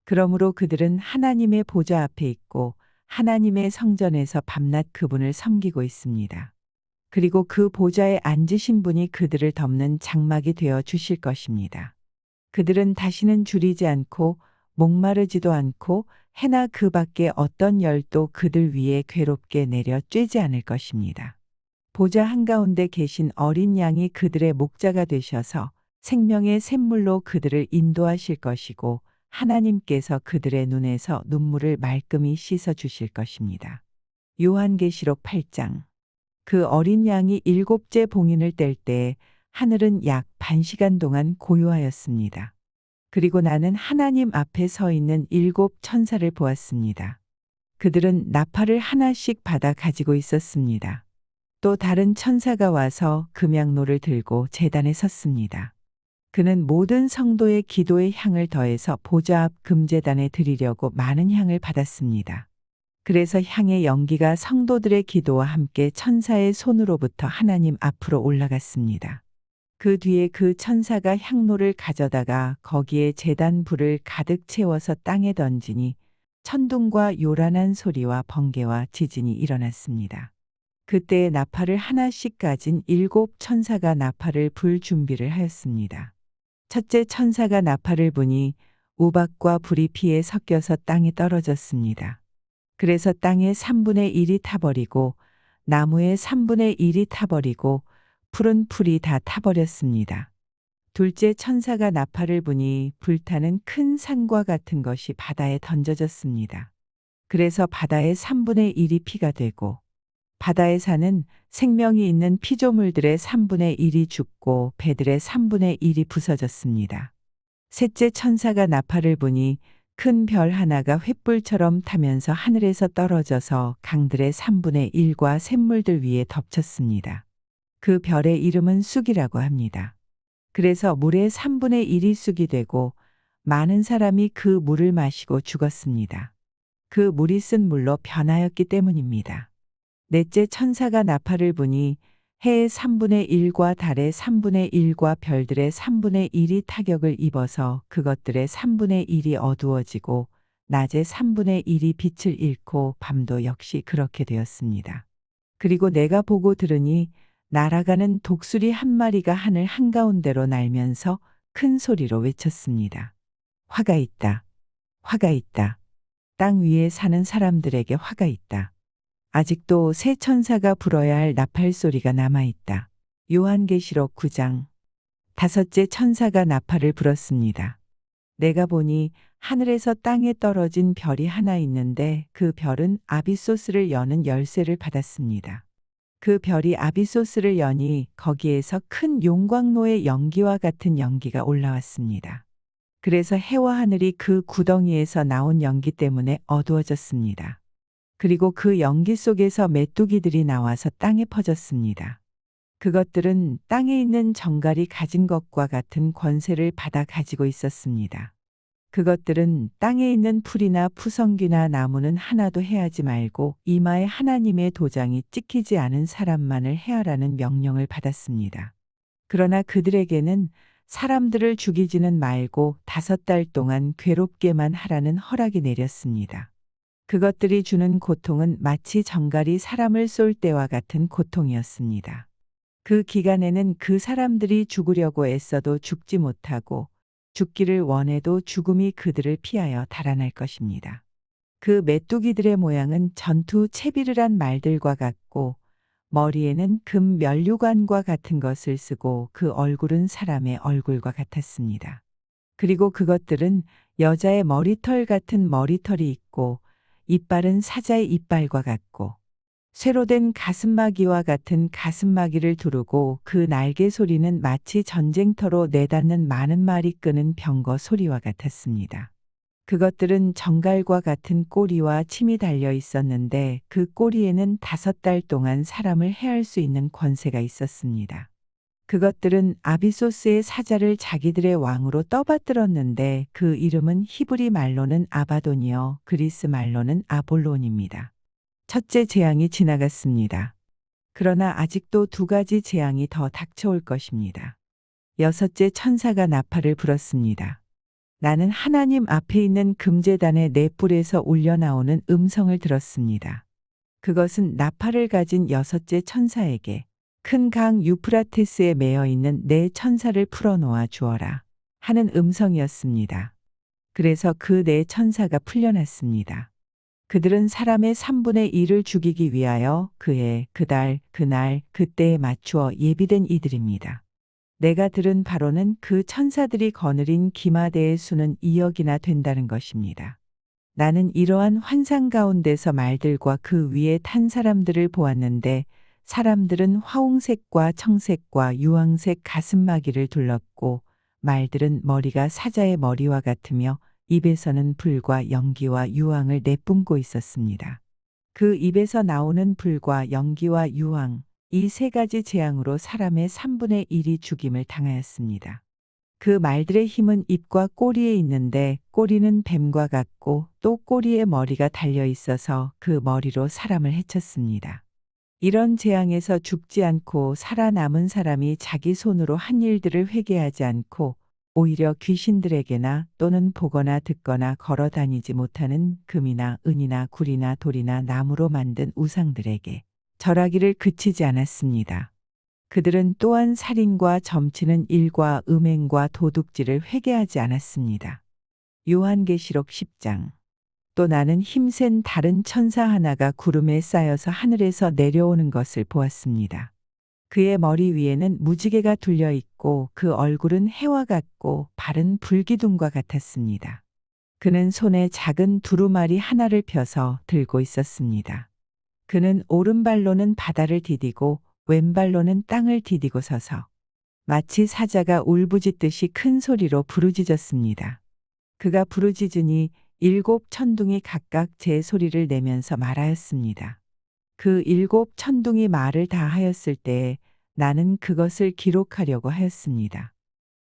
그러므로 그들은 하나님의 보좌 앞에 있고 하나님의 성전에서 밤낮 그분을 섬기고 있습니다. 그리고 그 보좌에 앉으신 분이 그들을 덮는 장막이 되어 주실 것입니다. 그들은 다시는 줄이지 않고 목마르지도 않고 해나 그 밖에 어떤 열도 그들 위에 괴롭게 내려 쬐지 않을 것입니다. 보좌 한가운데 계신 어린 양이 그들의 목자가 되셔서 생명의 샘물로 그들을 인도하실 것이고 하나님께서 그들의 눈에서 눈물을 말끔히 씻어 주실 것입니다. 요한계시록 8장. 그 어린 양이 7째 봉인을 뗄 때에 하늘은 약 반시간 동안 고요하였습니다. 그리고 나는 하나님 앞에 서 있는 7 천사를 보았습니다. 그들은 나팔을 하나씩 받아 가지고 있었습니다. 또 다른 천사가 와서 금양노를 들고 제단에 섰습니다. 그는 모든 성도의 기도의 향을 더해서 보좌 앞 금제단에 드리려고 많은 향을 받았습니다. 그래서 향의 연기가 성도들의 기도와 함께 천사의 손으로부터 하나님 앞으로 올라갔습니다. 그 뒤에 그 천사가 향로를 가져다가 거기에 제단 불을 가득 채워서 땅에 던지니 천둥과 요란한 소리와 번개와 지진이 일어났습니다. 그때 나팔을 하나씩 가진 7 천사가 나팔을 불 준비를 하였습니다. 첫째 천사가 나팔을 부니 우박과 불이 피에 섞여서 땅에 떨어졌습니다. 그래서 땅의 3분의 1이 타버리고 나무의 3분의 1이 타버리고 푸른 풀이 다 타버렸습니다. 둘째 천사가 나팔을 부니 불타는 큰 산과 같은 것이 바다에 던져졌습니다. 그래서 바다의 3분의 1이 피가 되고 바다에 사는 생명이 있는 피조물들의 3분의 1이 죽고 배들의 3분의 1이 부서졌습니다. 셋째 천사가 나팔을 부니 큰 별 하나가 횃불처럼 타면서 하늘에서 떨어져서 강들의 3분의 1과 샘물들 위에 덮쳤습니다. 그 별의 이름은 쑥이라고 합니다. 그래서 물의 3분의 1이 쑥이 되고 많은 사람이 그 물을 마시고 죽었습니다. 그 물이 쓴 물로 변하였기 때문입니다. 넷째 천사가 나팔을 부니 해의 3분의 1과 달의 3분의 1과 별들의 3분의 1이 타격을 입어서 그것들의 3분의 1이 어두워지고 낮의 3분의 1이 빛을 잃고 밤도 역시 그렇게 되었습니다. 그리고 내가 보고 들으니 날아가는 독수리 한 마리가 하늘 한가운데로 날면서 큰 소리로 외쳤습니다. 화가 있다. 화가 있다. 땅 위에 사는 사람들에게 화가 있다. 아직도 새 천사가 불어야 할 나팔 소리가 남아있다. 요한계시록 9장. 다섯째 천사가 나팔을 불었습니다. 내가 보니 하늘에서 땅에 떨어진 별이 하나 있는데 그 별은 아비소스를 여는 열쇠를 받았습니다. 그 별이 아비소스를 여니 거기에서 큰 용광로의 연기와 같은 연기가 올라왔습니다. 그래서 해와 하늘이 그 구덩이에서 나온 연기 때문에 어두워졌습니다. 그리고 그 연기 속에서 메뚜기들이 나와서 땅에 퍼졌습니다. 그것들은 땅에 있는 정갈이 가진 것과 같은 권세를 받아 가지고 있었습니다. 그것들은 땅에 있는 풀이나 푸성귀나 나무는 하나도 해하지 말고 이마에 하나님의 도장이 찍히지 않은 사람만을 해하라는 명령을 받았습니다. 그러나 그들에게는 사람들을 죽이지는 말고 5달 동안 괴롭게만 하라는 허락이 내렸습니다. 그것들이 주는 고통은 마치 정갈이 사람을 쏠 때와 같은 고통이었습니다. 그 기간에는 그 사람들이 죽으려고 애써도 죽지 못하고 죽기를 원해도 죽음이 그들을 피하여 달아날 것입니다. 그 메뚜기들의 모양은 전투 채비르란 말들과 같고 머리에는 금 면류관과 같은 것을 쓰고 그 얼굴은 사람의 얼굴과 같았습니다. 그리고 그것들은 여자의 머리털 같은 머리털이 있고 이빨은 사자의 이빨과 같고 쇠로 된 가슴막이와 같은 가슴막이를 두르고 그 날개 소리는 마치 전쟁터로 내닫는 많은 마리 끄는 병거 소리와 같았습니다. 그것들은 정갈과 같은 꼬리와 침이 달려 있었는데 그 꼬리에는 5달 동안 사람을 해할 수 있는 권세가 있었습니다. 그것들은 아비소스의 사자를 자기들의 왕으로 떠받들었는데 그 이름은 히브리 말로는 아바돈이요 그리스 말로는 아볼론입니다. 첫째 재앙이 지나갔습니다. 그러나 아직도 2가지 재앙이 더 닥쳐올 것입니다. 6째 천사가 나팔을 불었습니다. 나는 하나님 앞에 있는 금제단의 네 뿔에서 울려나오는 음성을 들었습니다. 그것은 나팔을 가진 6째 천사에게 큰 강 유프라테스에 매여 있는 네 천사를 풀어놓아 주어라 하는 음성이었습니다. 그래서 그 네 천사가 풀려났습니다. 그들은 사람의 3분의 1을 죽이기 위하여 그해, 그달, 그날, 그때에 맞추어 예비된 이들입니다. 내가 들은 바로는 그 천사들이 거느린 기마대의 수는 2억이나 된다는 것입니다. 나는 이러한 환상 가운데서 말들과 그 위에 탄 사람들을 보았는데 사람들은 화홍색과 청색과 유황색 가슴마기를 둘렀고 말들은 머리가 사자의 머리와 같으며 입에서는 불과 연기와 유황을 내뿜고 있었습니다. 그 입에서 나오는 불과 연기와 유황, 이 3가지 재앙으로 사람의 3분의 1이 죽임을 당하였습니다. 그 말들의 힘은 입과 꼬리에 있는데 꼬리는 뱀과 같고 또 꼬리에 머리가 달려 있어서 그 머리로 사람을 해쳤습니다. 이런 재앙에서 죽지 않고 살아남은 사람이 자기 손으로 한 일들을 회개하지 않고 오히려 귀신들에게나 또는 보거나 듣거나 걸어 다니지 못하는 금이나 은이나 굴이나 돌이나 나무로 만든 우상들에게 절하기를 그치지 않았습니다. 그들은 또한 살인과 점치는 일과 음행과 도둑질을 회개하지 않았습니다. 요한계시록 10장. 또 나는 힘센 다른 천사 하나가 구름에 쌓여서 하늘에서 내려오는 것을 보았습니다. 그의 머리 위에는 무지개가 둘려 있고 그 얼굴은 해와 같고 발은 불기둥과 같았습니다. 그는 손에 작은 두루마리 하나를 펴서 들고 있었습니다. 그는 오른발로는 바다를 디디고 왼발로는 땅을 디디고 서서 마치 사자가 울부짖듯이 큰 소리로 부르짖었습니다. 그가 부르짖으니 7 천둥이 각각 제 소리를 내면서 말하였습니다. 그 7 천둥이 말을 다 하였을 때에 나는 그것을 기록하려고 하였습니다.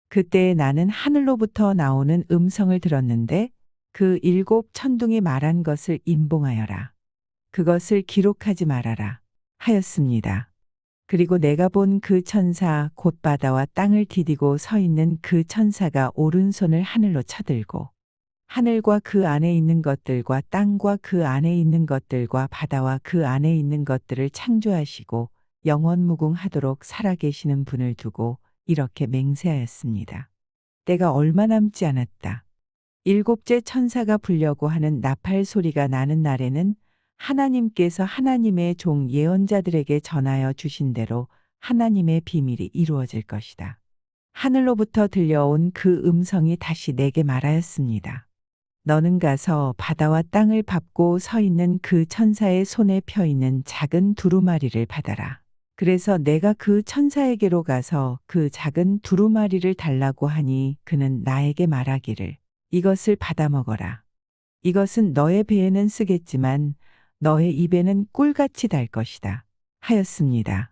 그때에 나는 하늘로부터 나오는 음성을 들었는데 그 7 천둥이 말한 것을 임봉하여라. 그것을 기록하지 말아라 하였습니다. 그리고 내가 본 그 천사 곧 바다와 땅을 디디고 서 있는 그 천사가 오른손을 하늘로 쳐들고 하늘과 그 안에 있는 것들과 땅과 그 안에 있는 것들과 바다와 그 안에 있는 것들을 창조하시고 영원무궁하도록 살아계시는 분을 두고 이렇게 맹세하였습니다. 때가 얼마 남지 않았다. 7째 천사가 불려고 하는 나팔 소리가 나는 날에는 하나님께서 하나님의 종 예언자들에게 전하여 주신 대로 하나님의 비밀이 이루어질 것이다. 하늘로부터 들려온 그 음성이 다시 내게 말하였습니다. 너는 가서 바다와 땅을 밟고 서 있는 그 천사의 손에 펴 있는 작은 두루마리를 받아라. 그래서 내가 그 천사에게로 가서 그 작은 두루마리를 달라고 하니 그는 나에게 말하기를 이것을 받아 먹어라. 이것은 너의 배에는 쓰겠지만 너의 입에는 꿀같이 달 것이다. 하였습니다.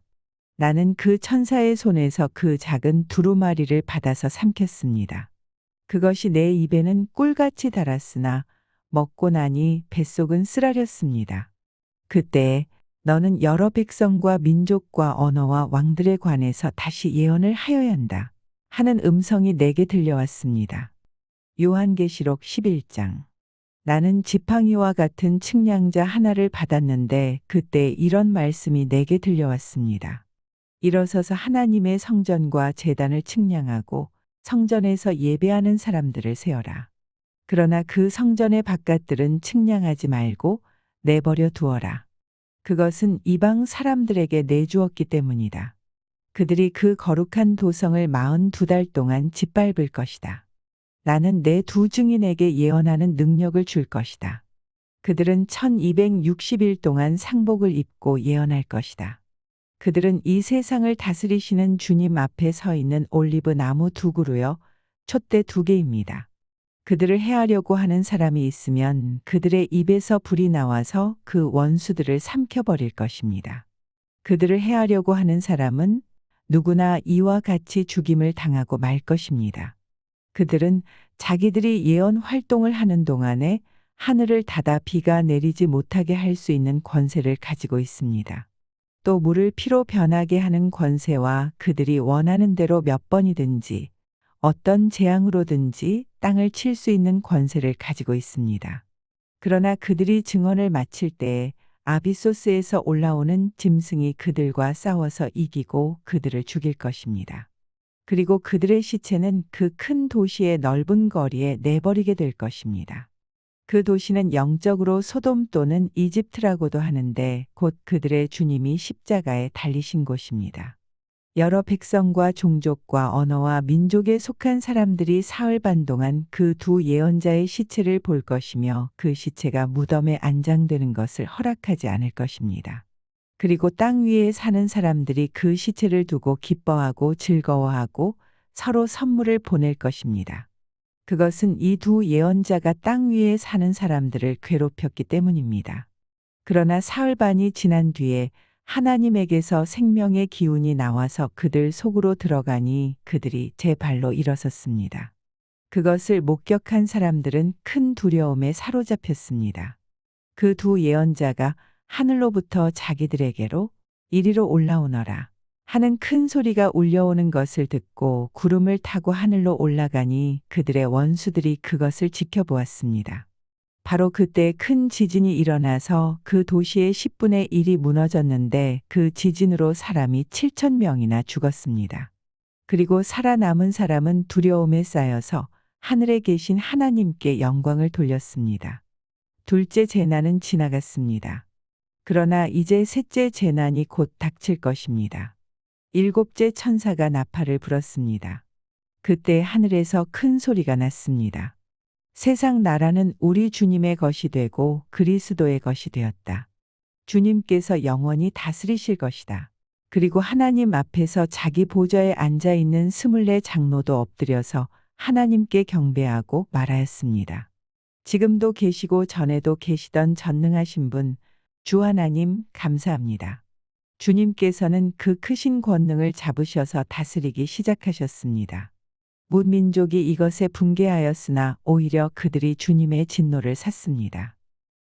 나는 그 천사의 손에서 그 작은 두루마리를 받아서 삼켰습니다. 그것이 내 입에는 꿀같이 달았으나 먹고 나니 뱃속은 쓰라렸습니다. 그때 너는 여러 백성과 민족과 언어와 왕들에 관해서 다시 예언을 하여야 한다. 하는 음성이 내게 들려왔습니다. 요한계시록 11장. 나는 지팡이와 같은 측량자 하나를 받았는데 그때 이런 말씀이 내게 들려왔습니다. 일어서서 하나님의 성전과 제단을 측량하고 성전에서 예배하는 사람들을 세어라. 그러나 그 성전의 바깥들은 측량하지 말고 내버려 두어라. 그것은 이방 사람들에게 내주었기 때문이다. 그들이 그 거룩한 도성을 42달 동안 짓밟을 것이다. 나는 내 2 증인에게 예언하는 능력을 줄 것이다. 그들은 1260일 동안 상복을 입고 예언할 것이다. 그들은 이 세상을 다스리시는 주님 앞에 서 있는 올리브 나무 두 그루여 촛대 두 개입니다. 그들을 해하려고 하는 사람이 있으면 그들의 입에서 불이 나와서 그 원수들을 삼켜버릴 것입니다. 그들을 해하려고 하는 사람은 누구나 이와 같이 죽임을 당하고 말 것입니다. 그들은 자기들이 예언 활동을 하는 동안에 하늘을 닫아 비가 내리지 못하게 할 수 있는 권세를 가지고 있습니다. 또 물을 피로 변하게 하는 권세와 그들이 원하는 대로 몇 번이든지 어떤 재앙으로든지 땅을 칠 수 있는 권세를 가지고 있습니다. 그러나 그들이 증언을 마칠 때에 아비소스에서 올라오는 짐승이 그들과 싸워서 이기고 그들을 죽일 것입니다. 그리고 그들의 시체는 그 큰 도시의 넓은 거리에 내버리게 될 것입니다. 그 도시는 영적으로 소돔 또는 이집트라고도 하는데 곧 그들의 주님이 십자가에 달리신 곳입니다. 여러 백성과 종족과 언어와 민족에 속한 사람들이 사흘 반 동안 그 두 예언자의 시체를 볼 것이며 그 시체가 무덤에 안장되는 것을 허락하지 않을 것입니다. 그리고 땅 위에 사는 사람들이 그 시체를 두고 기뻐하고 즐거워하고 서로 선물을 보낼 것입니다. 그것은 이 두 예언자가 땅 위에 사는 사람들을 괴롭혔기 때문입니다. 그러나 사흘 반이 지난 뒤에 하나님에게서 생명의 기운이 나와서 그들 속으로 들어가니 그들이 제 발로 일어섰습니다. 그것을 목격한 사람들은 큰 두려움에 사로잡혔습니다. 그 두 예언자가 하늘로부터 자기들에게로 이리로 올라오너라 하는 큰 소리가 울려오는 것을 듣고 구름을 타고 하늘로 올라가니 그들의 원수들이 그것을 지켜보았습니다. 바로 그때 큰 지진이 일어나서 그 도시의 10분의 1이 무너졌는데 그 지진으로 사람이 7,000명이나 죽었습니다. 그리고 살아남은 사람은 두려움에 쌓여서 하늘에 계신 하나님께 영광을 돌렸습니다. 둘째 재난은 지나갔습니다. 그러나 이제 셋째 재난이 곧 닥칠 것입니다. 일곱째 천사가 나팔을 불었습니다. 그때 하늘에서 큰 소리가 났습니다. 세상 나라는 우리 주님의 것이 되고 그리스도의 것이 되었다. 주님께서 영원히 다스리실 것이다. 그리고 하나님 앞에서 자기 보좌에 앉아 있는 24 장로도 엎드려서 하나님께 경배하고 말하였습니다. 지금도 계시고 전에도 계시던 전능하신 분, 주 하나님 감사합니다. 주님께서는 그 크신 권능을 잡으셔서 다스리기 시작하셨습니다. 문민족이 이것에 분개하였으나 오히려 그들이 주님의 진노를 샀습니다.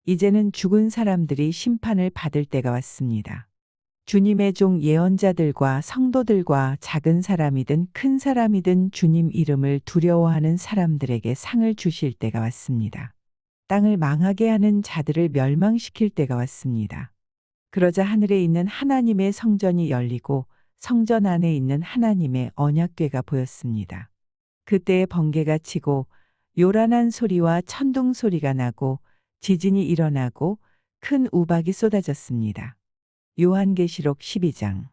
이제는 죽은 사람들이 심판을 받을 때가 왔습니다. 주님의 종 예언자들과 성도들과 작은 사람이든 큰 사람이든 주님 이름을 두려워하는 사람들에게 상을 주실 때가 왔습니다. 땅을 망하게 하는 자들을 멸망시킬 때가 왔습니다. 그러자 하늘에 있는 하나님의 성전이 열리고 성전 안에 있는 하나님의 언약궤가 보였습니다. 그때에 번개가 치고 요란한 소리와 천둥 소리가 나고 지진이 일어나고 큰 우박이 쏟아졌습니다. 요한계시록 12장.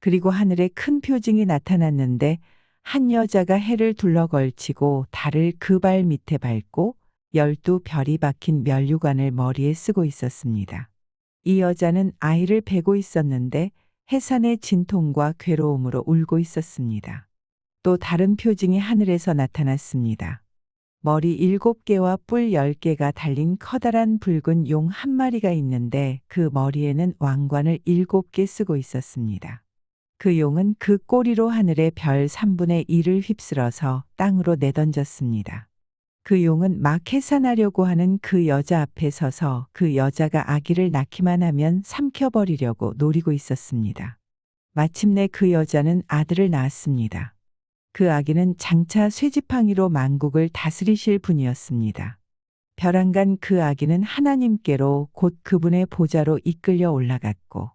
그리고 하늘에 큰 표징이 나타났는데 한 여자가 해를 둘러걸치고 달을 그 발 밑에 밟고 12별이 박힌 면류관을 머리에 쓰고 있었습니다. 이 여자는 아이를 베고 있었는데 해산의 진통과 괴로움으로 울고 있었습니다. 또 다른 표징이 하늘에서 나타났습니다. 머리 7개와 뿔 10개가 달린 커다란 붉은 용 한 마리가 있는데 그 머리에는 왕관을 7개 쓰고 있었습니다. 그 용은 그 꼬리로 하늘의 별 3분의 1을 휩쓸어서 땅으로 내던졌습니다. 그 용은 막 해산하려고 하는 그 여자 앞에 서서 그 여자가 아기를 낳기만 하면 삼켜버리려고 노리고 있었습니다. 마침내 그 여자는 아들을 낳았습니다. 그 아기는 장차 쇠지팡이로 만국을 다스리실 분이었습니다. 벼랑간 그 아기는 하나님께로 곧 그분의 보좌로 이끌려 올라갔고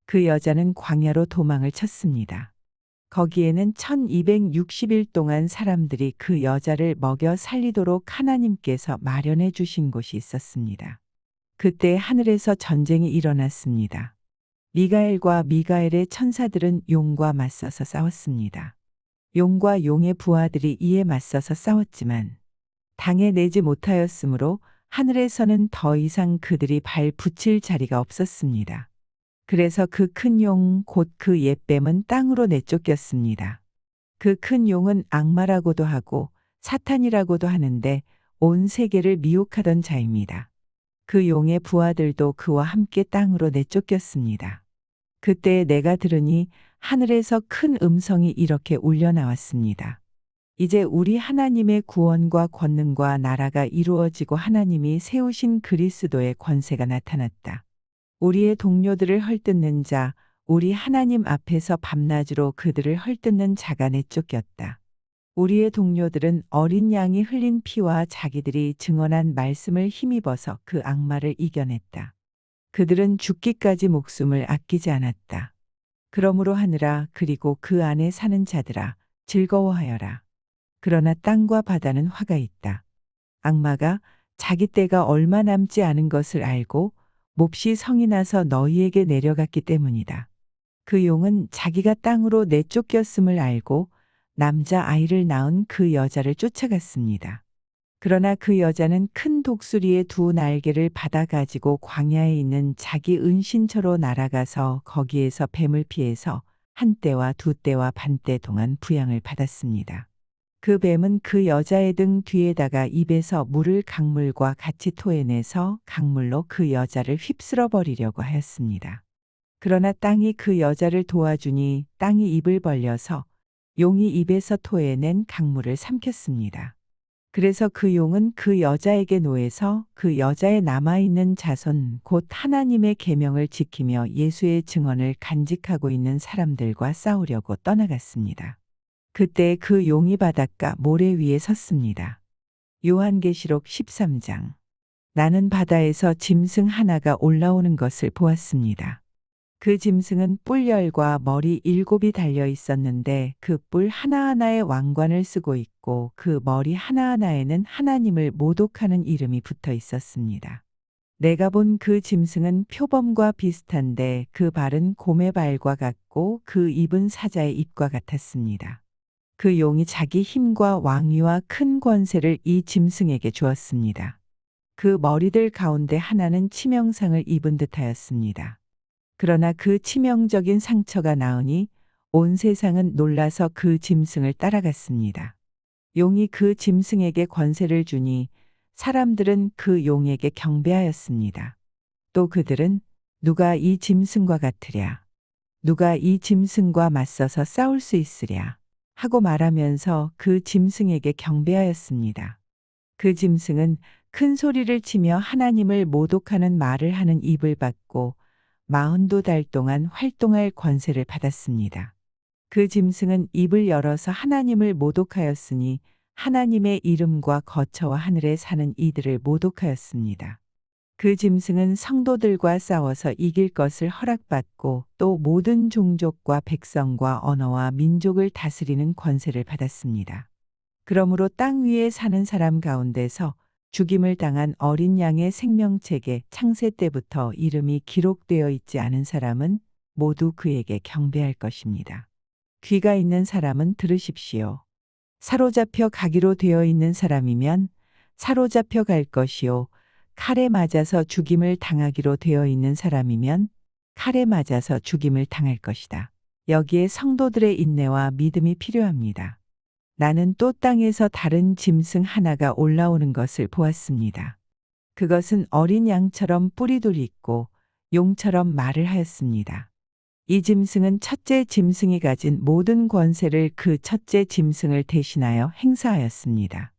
그 여자는 광야로 도망을 쳤습니다. 거기에는 1260일 동안 사람들이 그 여자를 먹여 살리도록 하나님께서 마련해 주신 곳이 있었습니다. 그때 하늘에서 전쟁이 일어났습니다. 미가엘과 미가엘의 천사들은 용과 맞서서 싸웠습니다. 용과 용의 부하들이 이에 맞서서 싸웠지만 당해내지 못하였으므로 하늘에서는 더 이상 그들이 발 붙일 자리가 없었습니다. 그래서 그 큰 용, 곧 그 옛뱀은 땅으로 내쫓겼습니다. 그 큰 용은 악마라고도 하고 사탄이라고도 하는데 온 세계를 미혹하던 자입니다. 그 용의 부하들도 그와 함께 땅으로 내쫓겼습니다. 그때 내가 들으니 하늘에서 큰 음성이 이렇게 울려 나왔습니다. 이제 우리 하나님의 구원과 권능과 나라가 이루어지고 하나님이 세우신 그리스도의 권세가 나타났다. 우리의 동료들을 헐뜯는 자, 우리 하나님 앞에서 밤낮으로 그들을 헐뜯는 자가 내쫓겼다. 우리의 동료들은 어린 양이 흘린 피와 자기들이 증언한 말씀을 힘입어서 그 악마를 이겨냈다. 그들은 죽기까지 목숨을 아끼지 않았다. 그러므로 하늘아, 그리고 그 안에 사는 자들아, 즐거워하여라. 그러나 땅과 바다는 화가 있다. 악마가 자기 때가 얼마 남지 않은 것을 알고 몹시 성이 나서 너희에게 내려갔기 때문이다. 그 용은 자기가 땅으로 내쫓겼음을 알고 남자 아이를 낳은 그 여자를 쫓아갔습니다. 그러나 그 여자는 큰 독수리의 두 날개를 받아 가지고 광야에 있는 자기 은신처로 날아가서 거기에서 뱀을 피해서 한 때와 두 때와 반 때 동안 부양을 받았습니다. 그 뱀은 그 여자의 등 뒤에다가 입에서 물을 강물과 같이 토해내서 강물로 그 여자를 휩쓸어 버리려고 하였습니다. 그러나 땅이 그 여자를 도와주니 땅이 입을 벌려서 용이 입에서 토해낸 강물을 삼켰습니다. 그래서 그 용은 그 여자에게 노해서 그 여자의 남아있는 자손 곧 하나님의 계명을 지키며 예수의 증언을 간직하고 있는 사람들과 싸우려고 떠나갔습니다. 그때 그 용이 바닷가 모래 위에 섰습니다. 요한계시록 13장. 나는 바다에서 짐승 하나가 올라오는 것을 보았습니다. 그 짐승은 뿔열과 머리 7이 달려 있었는데 그 뿔 하나하나에 왕관을 쓰고 있고 그 머리 하나하나에는 하나님을 모독하는 이름이 붙어 있었습니다. 내가 본 그 짐승은 표범과 비슷한데 그 발은 곰의 발과 같고 그 입은 사자의 입과 같았습니다. 그 용이 자기 힘과 왕위와 큰 권세를 이 짐승에게 주었습니다. 그 머리들 가운데 하나는 치명상을 입은 듯하였습니다. 그러나 그 치명적인 상처가 나으니 온 세상은 놀라서 그 짐승을 따라갔습니다. 용이 그 짐승에게 권세를 주니 사람들은 그 용에게 경배하였습니다. 또 그들은 누가 이 짐승과 같으랴? 누가 이 짐승과 맞서서 싸울 수 있으랴? 하고 말하면서 그 짐승에게 경배하였습니다. 그 짐승은 큰 소리를 치며 하나님을 모독하는 말을 하는 입을 받고 42달 동안 활동할 권세를 받았습니다. 그 짐승은 입을 열어서 하나님을 모독하였으니 하나님의 이름과 거처와 하늘에 사는 이들을 모독하였습니다. 그 짐승은 성도들과 싸워서 이길 것을 허락받고 또 모든 종족과 백성과 언어와 민족을 다스리는 권세를 받았습니다. 그러므로 땅 위에 사는 사람 가운데서 죽임을 당한 어린 양의 생명책에 창세 때부터 이름이 기록되어 있지 않은 사람은 모두 그에게 경배할 것입니다. 귀가 있는 사람은 들으십시오. 사로잡혀 가기로 되어 있는 사람이면 사로잡혀 갈 것이요. 칼에 맞아서 죽임을 당하기로 되어 있는 사람이면 칼에 맞아서 죽임을 당할 것이다. 여기에 성도들의 인내와 믿음이 필요합니다. 나는 또 땅에서 다른 짐승 하나가 올라오는 것을 보았습니다. 그것은 어린 양처럼 뿔이 있고 용처럼 말을 하였습니다. 이 짐승은 첫째 짐승이 가진 모든 권세를 그 첫째 짐승을 대신하여 행사하였습니다.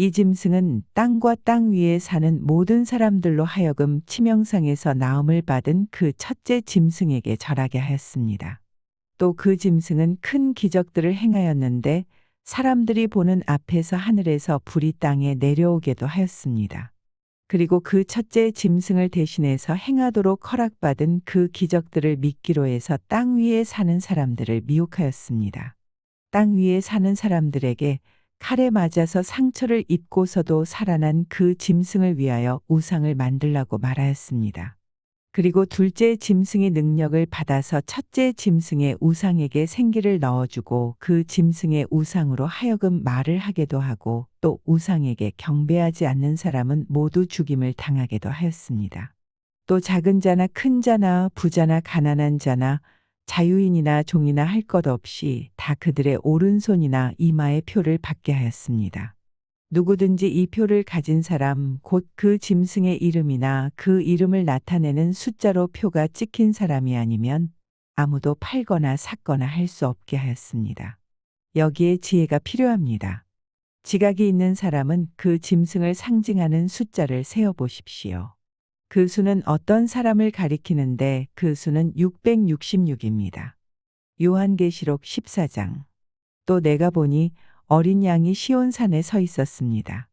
이 짐승은 땅과 땅 위에 사는 모든 사람들로 하여금 치명상에서 나음을 받은 그 첫째 짐승에게 절하게 하였습니다. 또 그 짐승은 큰 기적들을 행하였는데 사람들이 보는 앞에서 하늘에서 불이 땅에 내려오게도 하였습니다. 그리고 그 첫째 짐승을 대신해서 행하도록 허락받은 그 기적들을 믿기로 해서 땅 위에 사는 사람들을 미혹하였습니다. 땅 위에 사는 사람들에게 칼에 맞아서 상처를 입고서도 살아난 그 짐승을 위하여 우상을 만들라고 말하였습니다. 그리고 둘째 짐승이 능력을 받아서 첫째 짐승의 우상에게 생기를 넣어주고 그 짐승의 우상으로 하여금 말을 하게도 하고 또 우상에게 경배하지 않는 사람은 모두 죽임을 당하게도 하였습니다. 또 작은 자나 큰 자나 부자나 가난한 자나 자유인이나 종이나 할 것 없이 다 그들의 오른손이나 이마에 표를 받게 하였습니다. 누구든지 이 표를 가진 사람 곧 그 짐승의 이름이나 그 이름을 나타내는 숫자로 표가 찍힌 사람이 아니면 아무도 팔거나 샀거나 할 수 없게 하였습니다. 여기에 지혜가 필요합니다. 지각이 있는 사람은 그 짐승을 상징하는 숫자를 세어 보십시오. 그 수는 어떤 사람을 가리키는데 그 수는 666입니다. 요한계시록 14장. 또 내가 보니 어린 양이 시온산에 서 있었습니다.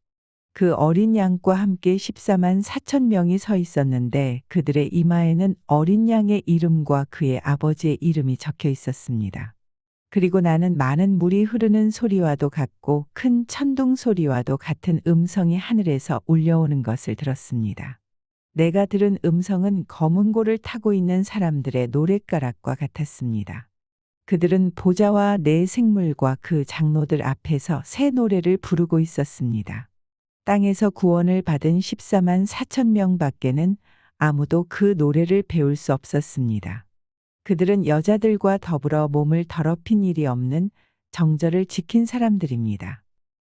그 어린 양과 함께 14만 4천 명이 서 있었는데 그들의 이마에는 어린 양의 이름과 그의 아버지의 이름이 적혀 있었습니다. 그리고 나는 많은 물이 흐르는 소리와도 같고 큰 천둥 소리와도 같은 음성이 하늘에서 울려오는 것을 들었습니다. 내가 들은 음성은 검은 고를 타고 있는 사람들의 노랫가락과 같았습니다. 그들은 보좌와 네 생물과 그 장로들 앞에서 새 노래를 부르고 있었습니다. 땅에서 구원을 받은 14만 4천 명 밖에는 아무도 그 노래를 배울 수 없었습니다. 그들은 여자들과 더불어 몸을 더럽힌 일이 없는 정절을 지킨 사람들입니다.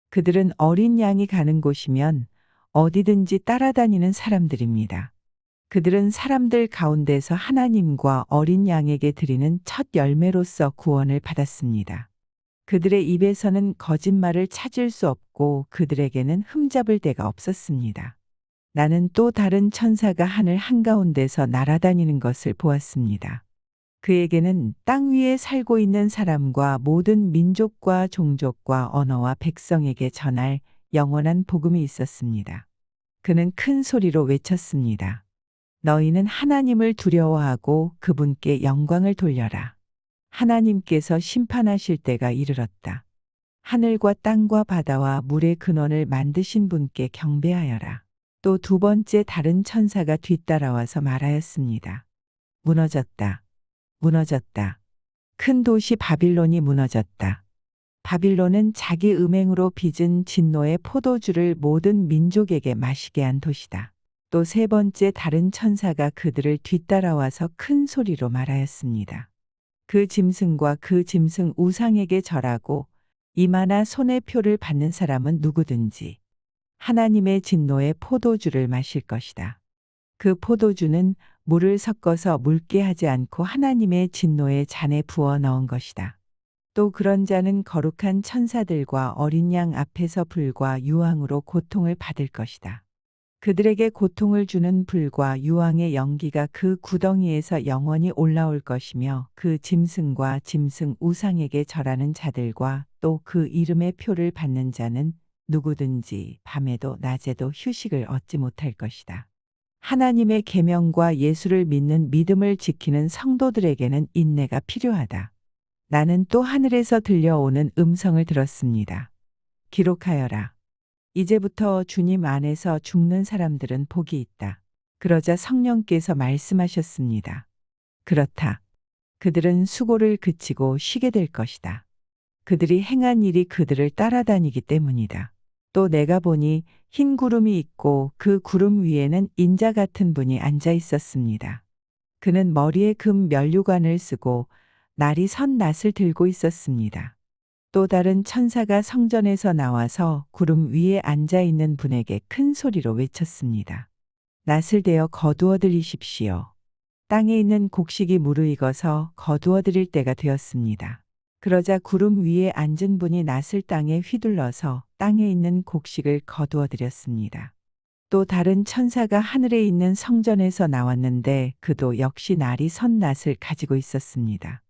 그들은 어린 양이 가는 곳이면 어디든지 따라다니는 사람들입니다. 그들은 사람들 가운데서 하나님과 어린 양에게 드리는 첫 열매로서 구원을 받았습니다. 그들의 입에서는 거짓말을 찾을 수 없고 그들에게는 흠잡을 데가 없었습니다. 나는 또 다른 천사가 하늘 한가운데서 날아다니는 것을 보았습니다. 그에게는 땅 위에 살고 있는 사람과 모든 민족과 종족과 언어와 백성에게 전할 영원한 복음이 있었습니다. 그는 큰 소리로 외쳤습니다. 너희는 하나님을 두려워하고 그분께 영광을 돌려라. 하나님께서 심판하실 때가 이르렀다. 하늘과 땅과 바다와 물의 근원을 만드신 분께 경배하여라. 또 두 번째 다른 천사가 뒤따라와서 말하였습니다. 무너졌다. 무너졌다. 큰 도시 바빌론이 무너졌다. 바빌론은 자기 음행으로 빚은 진노의 포도주를 모든 민족에게 마시게 한 도시다. 또 세 번째 다른 천사가 그들을 뒤따라와서 큰 소리로 말하였습니다. 그 짐승과 그 짐승 우상에게 절하고 이마나 손에 표를 받는 사람은 누구든지 하나님의 진노의 포도주를 마실 것이다. 그 포도주는 물을 섞어서 묽게 하지 않고 하나님의 진노의 잔에 부어 넣은 것이다. 또 그런 자는 거룩한 천사들과 어린 양 앞에서 불과 유황으로 고통을 받을 것이다. 그들에게 고통을 주는 불과 유황의 연기가 그 구덩이에서 영원히 올라올 것이며 그 짐승과 짐승 우상에게 절하는 자들과 또 그 이름의 표를 받는 자는 누구든지 밤에도 낮에도 휴식을 얻지 못할 것이다. 하나님의 계명과 예수를 믿는 믿음을 지키는 성도들에게는 인내가 필요하다. 나는 또 하늘에서 들려오는 음성을 들었습니다. 기록하여라. 이제부터 주님 안에서 죽는 사람들은 복이 있다. 그러자 성령께서 말씀하셨습니다. 그렇다. 그들은 수고를 그치고 쉬게 될 것이다. 그들이 행한 일이 그들을 따라다니기 때문이다. 또 내가 보니 흰 구름이 있고 그 구름 위에는 인자 같은 분이 앉아 있었습니다. 그는 머리에 금 면류관을 쓰고 날이 선 낫을 들고 있었습니다. 또 다른 천사가 성전에서 나와서 구름 위에 앉아 있는 분에게 큰 소리로 외쳤습니다. 낫을 대어 거두어 들이십시오. 땅에 있는 곡식이 무르익어서 거두어 들일 때가 되었습니다. 그러자 구름 위에 앉은 분이 낫을 땅에 휘둘러서 땅에 있는 곡식을 거두어 들였습니다. 또 다른 천사가 하늘에 있는 성전에서 나왔는데 그도 역시 날이 선 낫을 가지고 있었습니다.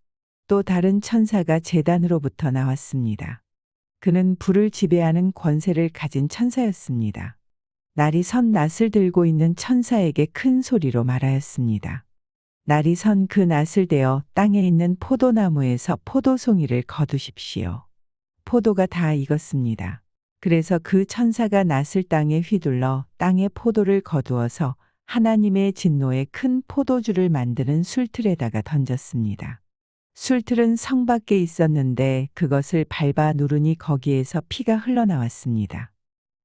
또 다른 천사가 제단으로부터 나왔습니다. 그는 불을 지배하는 권세를 가진 천사였습니다. 날이 선 낫을 들고 있는 천사에게 큰 소리로 말하였습니다. 날이 선 그 낫을 대어 땅에 있는 포도나무에서 포도송이를 거두십시오. 포도가 다 익었습니다. 그래서 그 천사가 낫을 땅에 휘둘러 땅의 포도를 거두어서 하나님의 진노에 큰 포도주를 만드는 술틀에다가 던졌습니다. 술틀은 성 밖에 있었는데 그것을 밟아 누르니 거기에서 피가 흘러나왔습니다.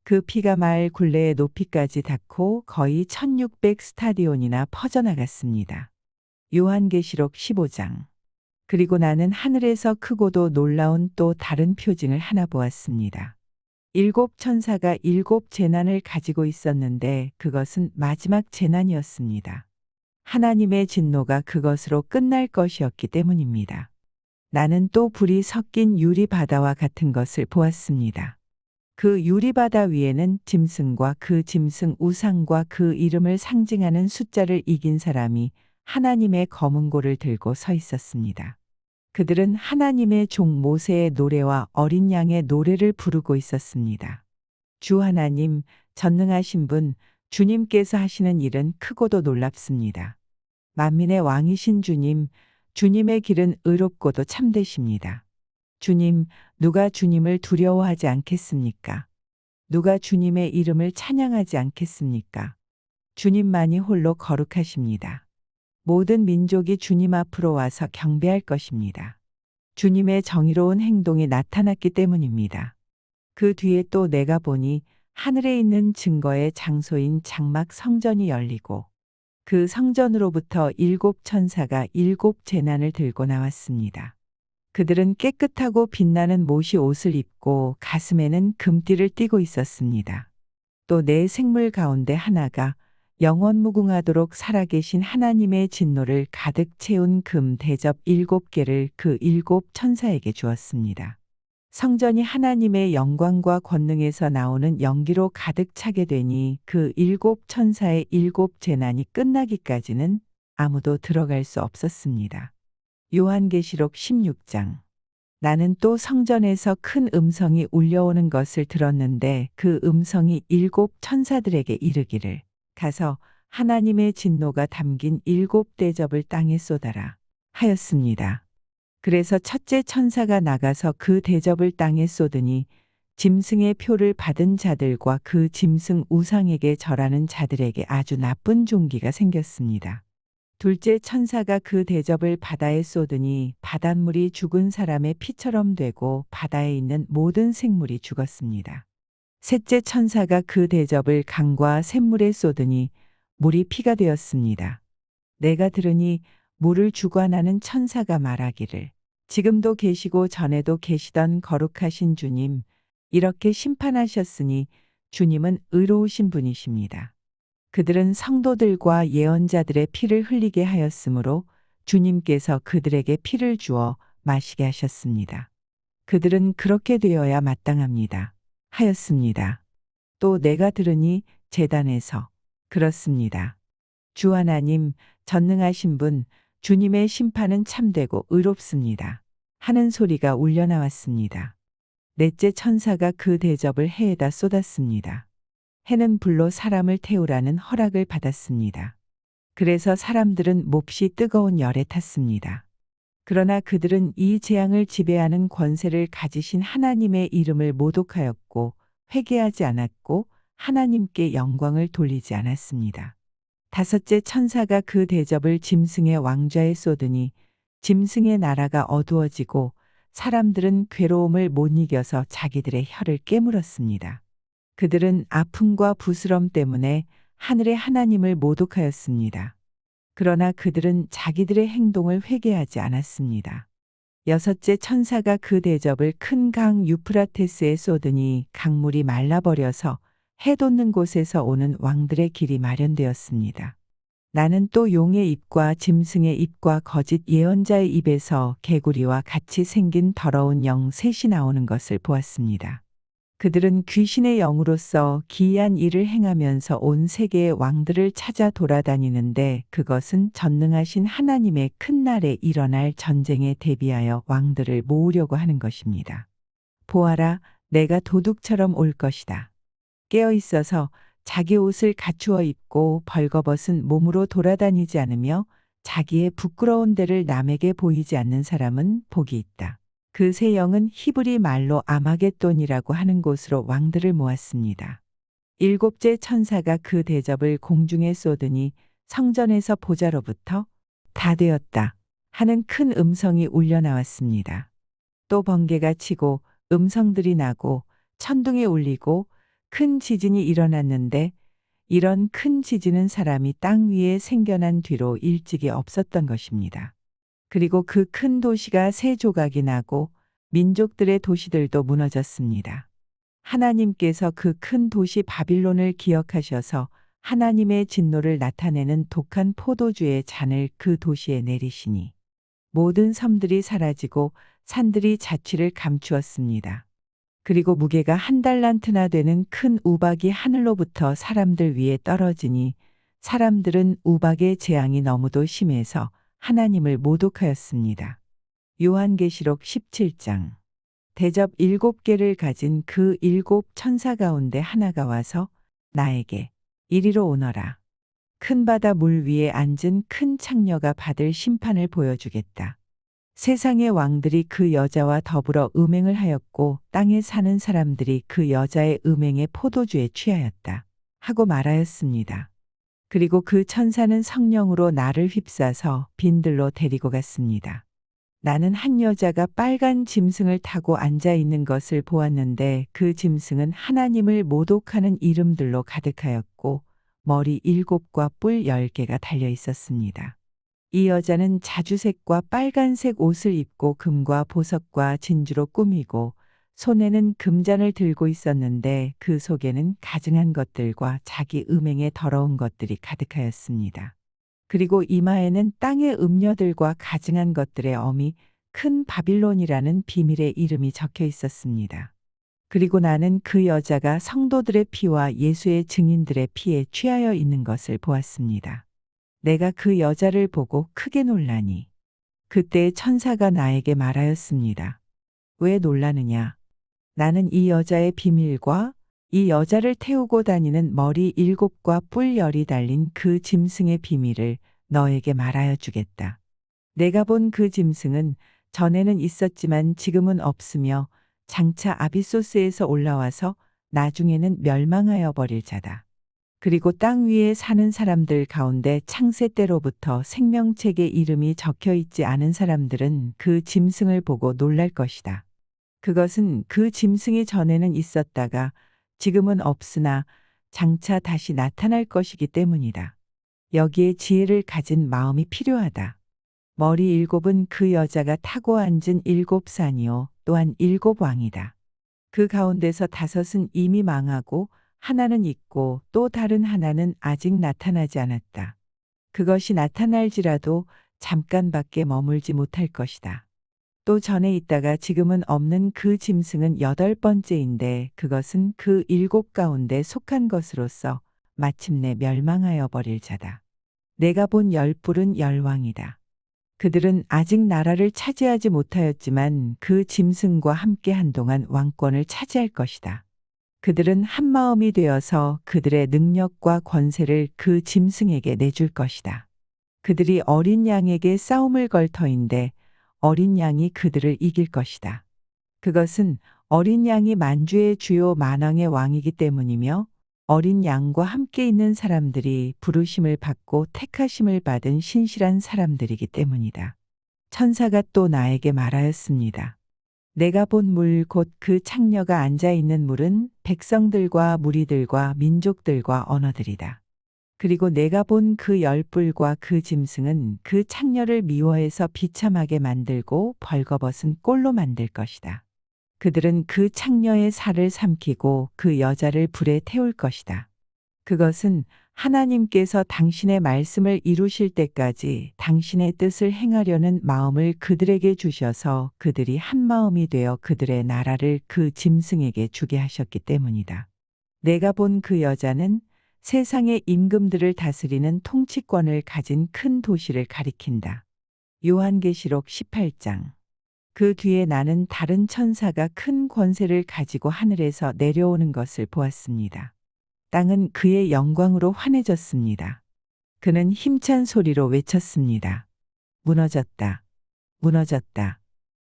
그 피가 마을 굴레의 높이까지 닿고 거의 1600 스타디온이나 퍼져나갔습니다. 요한계시록 15장. 그리고 나는 하늘에서 크고도 놀라운 또 다른 표징을 하나 보았습니다. 7천사가 7재난을 가지고 있었는데 그것은 마지막 재난이었습니다. 하나님의 진노가 그것으로 끝날 것이었기 때문입니다. 나는 또 불이 섞인 유리바다와 같은 것을 보았습니다. 그 유리바다 위에는 짐승과 그 짐승 우상과 그 이름을 상징하는 숫자를 이긴 사람이 하나님의 검은 골을 들고 서 있었습니다. 그들은 하나님의 종 모세의 노래와 어린 양의 노래를 부르고 있었습니다. 주 하나님, 전능하신 분, 주님께서 하시는 일은 크고도 놀랍습니다. 만민의 왕이신 주님, 주님의 길은 의롭고도 참되십니다. 주님, 누가 주님을 두려워하지 않겠습니까? 누가 주님의 이름을 찬양하지 않겠습니까? 주님만이 홀로 거룩하십니다. 모든 민족이 주님 앞으로 와서 경배할 것입니다. 주님의 정의로운 행동이 나타났기 때문입니다. 그 뒤에 또 내가 보니 하늘에 있는 증거의 장소인 장막 성전이 열리고 그 성전으로부터 7천사가 7재난을 들고 나왔습니다. 그들은 깨끗하고 빛나는 못이 옷을 입고 가슴에는 금띠를 띠고 있었습니다. 또 네 생물 가운데 하나가 영원무궁하도록 살아계신 하나님의 진노를 가득 채운 금 대접 7개를 그 7천사에게 주었습니다. 성전이 하나님의 영광과 권능에서 나오는 연기로 가득 차게 되니 그 7천사의 7재난이 끝나기까지는 아무도 들어갈 수 없었습니다. 요한계시록 16장. 나는 또 성전에서 큰 음성이 울려오는 것을 들었는데 그 음성이 7천사들에게 이르기를 가서 하나님의 진노가 담긴 7대접을 땅에 쏟아라 하였습니다. 그래서 첫째 천사가 나가서 그 대접을 땅에 쏟으니 짐승의 표를 받은 자들과 그 짐승 우상에게 절하는 자들에게 아주 나쁜 종기가 생겼습니다. 둘째 천사가 그 대접을 바다에 쏟으니 바닷물이 죽은 사람의 피처럼 되고 바다에 있는 모든 생물이 죽었습니다. 셋째 천사가 그 대접을 강과 샘물에 쏟으니 물이 피가 되었습니다. 내가 들으니 물을 주관하는 천사가 말하기를 지금도 계시고 전에도 계시던 거룩하신 주님, 이렇게 심판하셨으니 주님은 의로우신 분이십니다. 그들은 성도들과 예언자들의 피를 흘리게 하였으므로 주님께서 그들에게 피를 주어 마시게 하셨습니다. 그들은 그렇게 되어야 마땅합니다. 하였습니다. 또 내가 들으니 제단에서 그렇습니다. 주 하나님, 전능하신 분, 주님의 심판은 참되고 의롭습니다. 하는 소리가 울려 나왔습니다. 넷째 천사가 그 대접을 해에다 쏟았습니다. 해는 불로 사람을 태우라는 허락을 받았습니다. 그래서 사람들은 몹시 뜨거운 열에 탔습니다. 그러나 그들은 이 재앙을 지배하는 권세를 가지신 하나님의 이름을 모독하였고 회개하지 않았고 하나님께 영광을 돌리지 않았습니다. 다섯째 천사가 그 대접을 짐승의 왕좌에 쏟으니 짐승의 나라가 어두워지고 사람들은 괴로움을 못 이겨서 자기들의 혀를 깨물었습니다. 그들은 아픔과 부스럼 때문에 하늘의 하나님을 모독하였습니다. 그러나 그들은 자기들의 행동을 회개하지 않았습니다. 여섯째 천사가 그 대접을 큰 강 유프라테스에 쏟으니 강물이 말라버려서 해 돋는 곳에서 오는 왕들의 길이 마련되었습니다. 나는 또 용의 입과 짐승의 입과 거짓 예언자의 입에서 개구리와 같이 생긴 더러운 영 셋이 나오는 것을 보았습니다. 그들은 귀신의 영으로서 기이한 일을 행하면서 온 세계의 왕들을 찾아 돌아다니는데 그것은 전능하신 하나님의 큰 날에 일어날 전쟁에 대비하여 왕들을 모으려고 하는 것입니다. 보아라, 내가 도둑처럼 올 것이다. 깨어 있어서 자기 옷을 갖추어 입고 벌거벗은 몸으로 돌아다니지 않으며 자기의 부끄러운 데를 남에게 보이지 않는 사람은 복이 있다. 그 세 영은 히브리 말로 아마겟돈이라고 하는 곳으로 왕들을 모았습니다. 일곱째 천사가 그 대접을 공중에 쏟으니 성전에서 보좌로부터 다 되었다 하는 큰 음성이 울려 나왔습니다. 또 번개가 치고 음성들이 나고 천둥이 울리고 큰 지진이 일어났는데 이런 큰 지진은 사람이 땅 위에 생겨난 뒤로 일찍이 없었던 것입니다. 그리고 그 큰 도시가 세 조각이 나고 민족들의 도시들도 무너졌습니다. 하나님께서 그 큰 도시 바빌론을 기억하셔서 하나님의 진노를 나타내는 독한 포도주의 잔을 그 도시에 내리시니 모든 섬들이 사라지고 산들이 자취를 감추었습니다. 그리고 무게가 1달란트나 되는 큰 우박이 하늘로부터 사람들 위에 떨어지니 사람들은 우박의 재앙이 너무도 심해서 하나님을 모독하였습니다. 요한계시록 17장. 대접 7개를 가진 그 7 천사 가운데 하나가 와서 나에게 이리로 오너라. 큰 바다 물 위에 앉은 큰 창녀가 받을 심판을 보여주겠다. 세상의 왕들이 그 여자와 더불어 음행을 하였고 땅에 사는 사람들이 그 여자의 음행의 포도주에 취하였다. 하고 말하였습니다. 그리고 그 천사는 성령으로 나를 휩싸서 빈들로 데리고 갔습니다. 나는 한 여자가 빨간 짐승을 타고 앉아 있는 것을 보았는데 그 짐승은 하나님을 모독하는 이름들로 가득하였고 머리 7과 뿔 10개가 달려 있었습니다. 이 여자는 자주색과 빨간색 옷을 입고 금과 보석과 진주로 꾸미고 손에는 금잔을 들고 있었는데 그 속에는 가증한 것들과 자기 음행의 더러운 것들이 가득하였습니다. 그리고 이마에는 땅의 음녀들과 가증한 것들의 어미 큰 바빌론이라는 비밀의 이름이 적혀 있었습니다. 그리고 나는 그 여자가 성도들의 피와 예수의 증인들의 피에 취하여 있는 것을 보았습니다. 내가 그 여자를 보고 크게 놀라니 그때 천사가 나에게 말하였습니다. 왜 놀라느냐? 나는 이 여자의 비밀과 이 여자를 태우고 다니는 머리 7과 뿔 10이 달린 그 짐승의 비밀을 너에게 말하여 주겠다. 내가 본 그 짐승은 전에는 있었지만 지금은 없으며 장차 아비소스에서 올라와서 나중에는 멸망하여 버릴 자다. 그리고 땅 위에 사는 사람들 가운데 창세 때로부터 생명책의 이름이 적혀 있지 않은 사람들은 그 짐승을 보고 놀랄 것이다. 그것은 그 짐승이 전에는 있었다가 지금은 없으나 장차 다시 나타날 것이기 때문이다. 여기에 지혜를 가진 마음이 필요하다. 머리 7은 그 여자가 타고 앉은 7산이요 또한 7왕이다. 그 가운데서 5은 이미 망하고 하나는 있고 또 다른 하나는 아직 나타나지 않았다. 그것이 나타날지라도 잠깐밖에 머물지 못할 것이다. 또 전에 있다가 지금은 없는 그 짐승은 8번째인데 그것은 그 7 가운데 속한 것으로서 마침내 멸망하여 버릴 자다. 내가 본 10뿔은 10왕이다. 그들은 아직 나라를 차지하지 못하였지만 그 짐승과 함께 한동안 왕권을 차지할 것이다. 그들은 한마음이 되어서 그들의 능력과 권세를 그 짐승에게 내줄 것이다. 그들이 어린 양에게 싸움을 걸 터인데 어린 양이 그들을 이길 것이다. 그것은 어린 양이 만주의 주요 만왕의 왕이기 때문이며 어린 양과 함께 있는 사람들이 부르심을 받고 택하심을 받은 신실한 사람들이기 때문이다. 천사가 또 나에게 말하였습니다. 내가 본 물 곧 그 창녀가 앉아 있는 물은 백성들과 무리들과 민족들과 언어들이다. 그리고 내가 본 그 10뿔과 그 짐승은 그 창녀를 미워해서 비참하게 만들고 벌거벗은 꼴로 만들 것이다. 그들은 그 창녀의 살을 삼키고 그 여자를 불에 태울 것이다. 그것은 하나님께서 당신의 말씀을 이루실 때까지 당신의 뜻을 행하려는 마음을 그들에게 주셔서 그들이 한 마음이 되어 그들의 나라를 그 짐승에게 주게 하셨기 때문이다. 내가 본 그 여자는 세상의 임금들을 다스리는 통치권을 가진 큰 도시를 가리킨다. 요한계시록 18장. 그 뒤에 나는 다른 천사가 큰 권세를 가지고 하늘에서 내려오는 것을 보았습니다. 땅은 그의 영광으로 환해졌습니다. 그는 힘찬 소리로 외쳤습니다. 무너졌다. 무너졌다.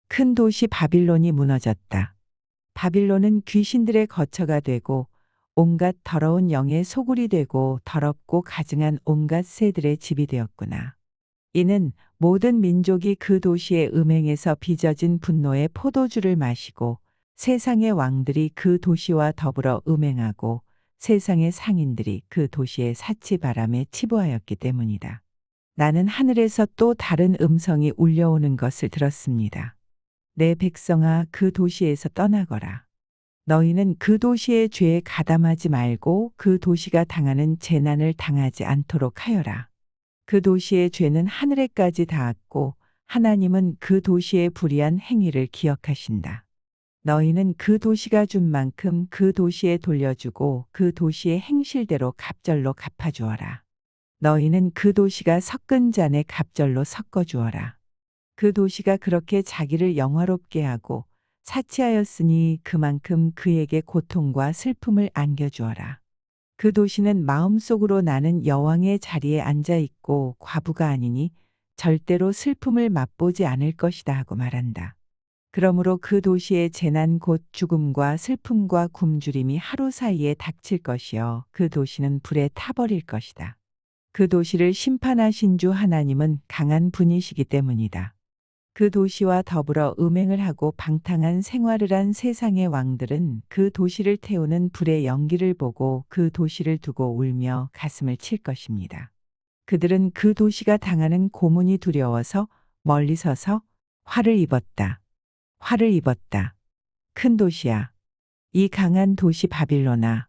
큰 도시 바빌론이 무너졌다. 바빌론은 귀신들의 거처가 되고 온갖 더러운 영의 소굴이 되고 더럽고 가증한 온갖 새들의 집이 되었구나. 이는 모든 민족이 그 도시의 음행에서 빚어진 분노의 포도주를 마시고 세상의 왕들이 그 도시와 더불어 음행하고 세상의 상인들이 그 도시의 사치바람에 치부하였기 때문이다. 나는 하늘에서 또 다른 음성이 울려오는 것을 들었습니다. 내 백성아, 그 도시에서 떠나거라. 너희는 그 도시의 죄에 가담하지 말고 그 도시가 당하는 재난을 당하지 않도록 하여라. 그 도시의 죄는 하늘에까지 닿았고 하나님은 그 도시의 불의한 행위를 기억하신다. 너희는 그 도시가 준 만큼 그 도시에 돌려주고 그 도시의 행실대로 갑절로 갚아주어라. 너희는 그 도시가 섞은 잔에 갑절로 섞어주어라. 그 도시가 그렇게 자기를 영화롭게 하고 사치하였으니 그만큼 그에게 고통과 슬픔을 안겨주어라. 그 도시는 마음속으로 나는 여왕의 자리에 앉아 있고 과부가 아니니 절대로 슬픔을 맛보지 않을 것이다 하고 말한다. 그러므로 그 도시의 재난 곧 죽음과 슬픔과 굶주림이 하루 사이에 닥칠 것이요 그 도시는 불에 타버릴 것이다. 그 도시를 심판하신 주 하나님은 강한 분이시기 때문이다. 그 도시와 더불어 음행을 하고 방탕한 생활을 한 세상의 왕들은 그 도시를 태우는 불의 연기를 보고 그 도시를 두고 울며 가슴을 칠 것입니다. 그들은 그 도시가 당하는 고문이 두려워서 멀리 서서 화를 입었다. 화를 입었다. 큰 도시야. 이 강한 도시 바빌론아.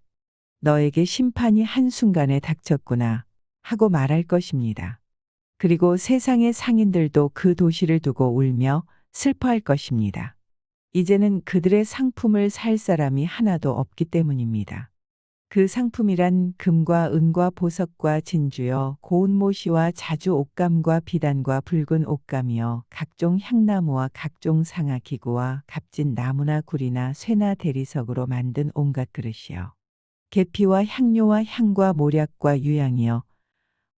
너에게 심판이 한순간에 닥쳤구나 하고 말할 것입니다. 그리고 세상의 상인들도 그 도시를 두고 울며 슬퍼할 것입니다. 이제는 그들의 상품을 살 사람이 하나도 없기 때문입니다. 그 상품이란 금과 은과 보석과 진주여 고운 모시와 자주 옷감과 비단과 붉은 옷감이여 각종 향나무와 각종 상아 기구와 값진 나무나 구리나 쇠나 대리석으로 만든 온갖 그릇이여 계피와 향료와 향과 모략과 유향이여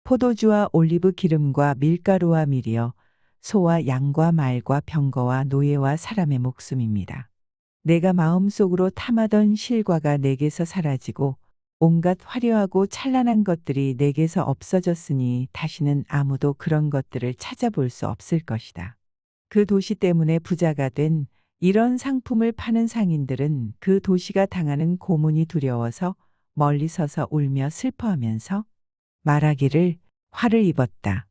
포도주와 올리브 기름과 밀가루와 밀이여 소와 양과 말과 병거와 노예와 사람의 목숨입니다. 내가 마음속으로 탐하던 실과가 내게서 사라지고 온갖 화려하고 찬란한 것들이 내게서 없어졌으니 다시는 아무도 그런 것들을 찾아볼 수 없을 것이다. 그 도시 때문에 부자가 된 이런 상품을 파는 상인들은 그 도시가 당하는 고문이 두려워서 멀리 서서 울며 슬퍼하면서 말하기를 화를 입었다.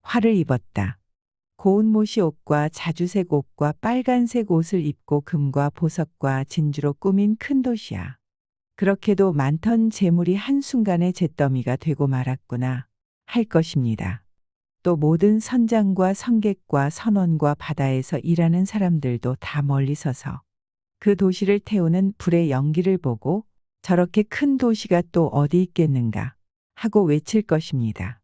화를 입었다. 고운 모시 옷과 자주색 옷과 빨간색 옷을 입고 금과 보석과 진주로 꾸민 큰 도시야. 그렇게도 많던 재물이 한순간에 잿더미가 되고 말았구나 할 것입니다. 또 모든 선장과 선객과 선원과 바다에서 일하는 사람들도 다 멀리 서서 그 도시를 태우는 불의 연기를 보고 저렇게 큰 도시가 또 어디 있겠는가 하고 외칠 것입니다.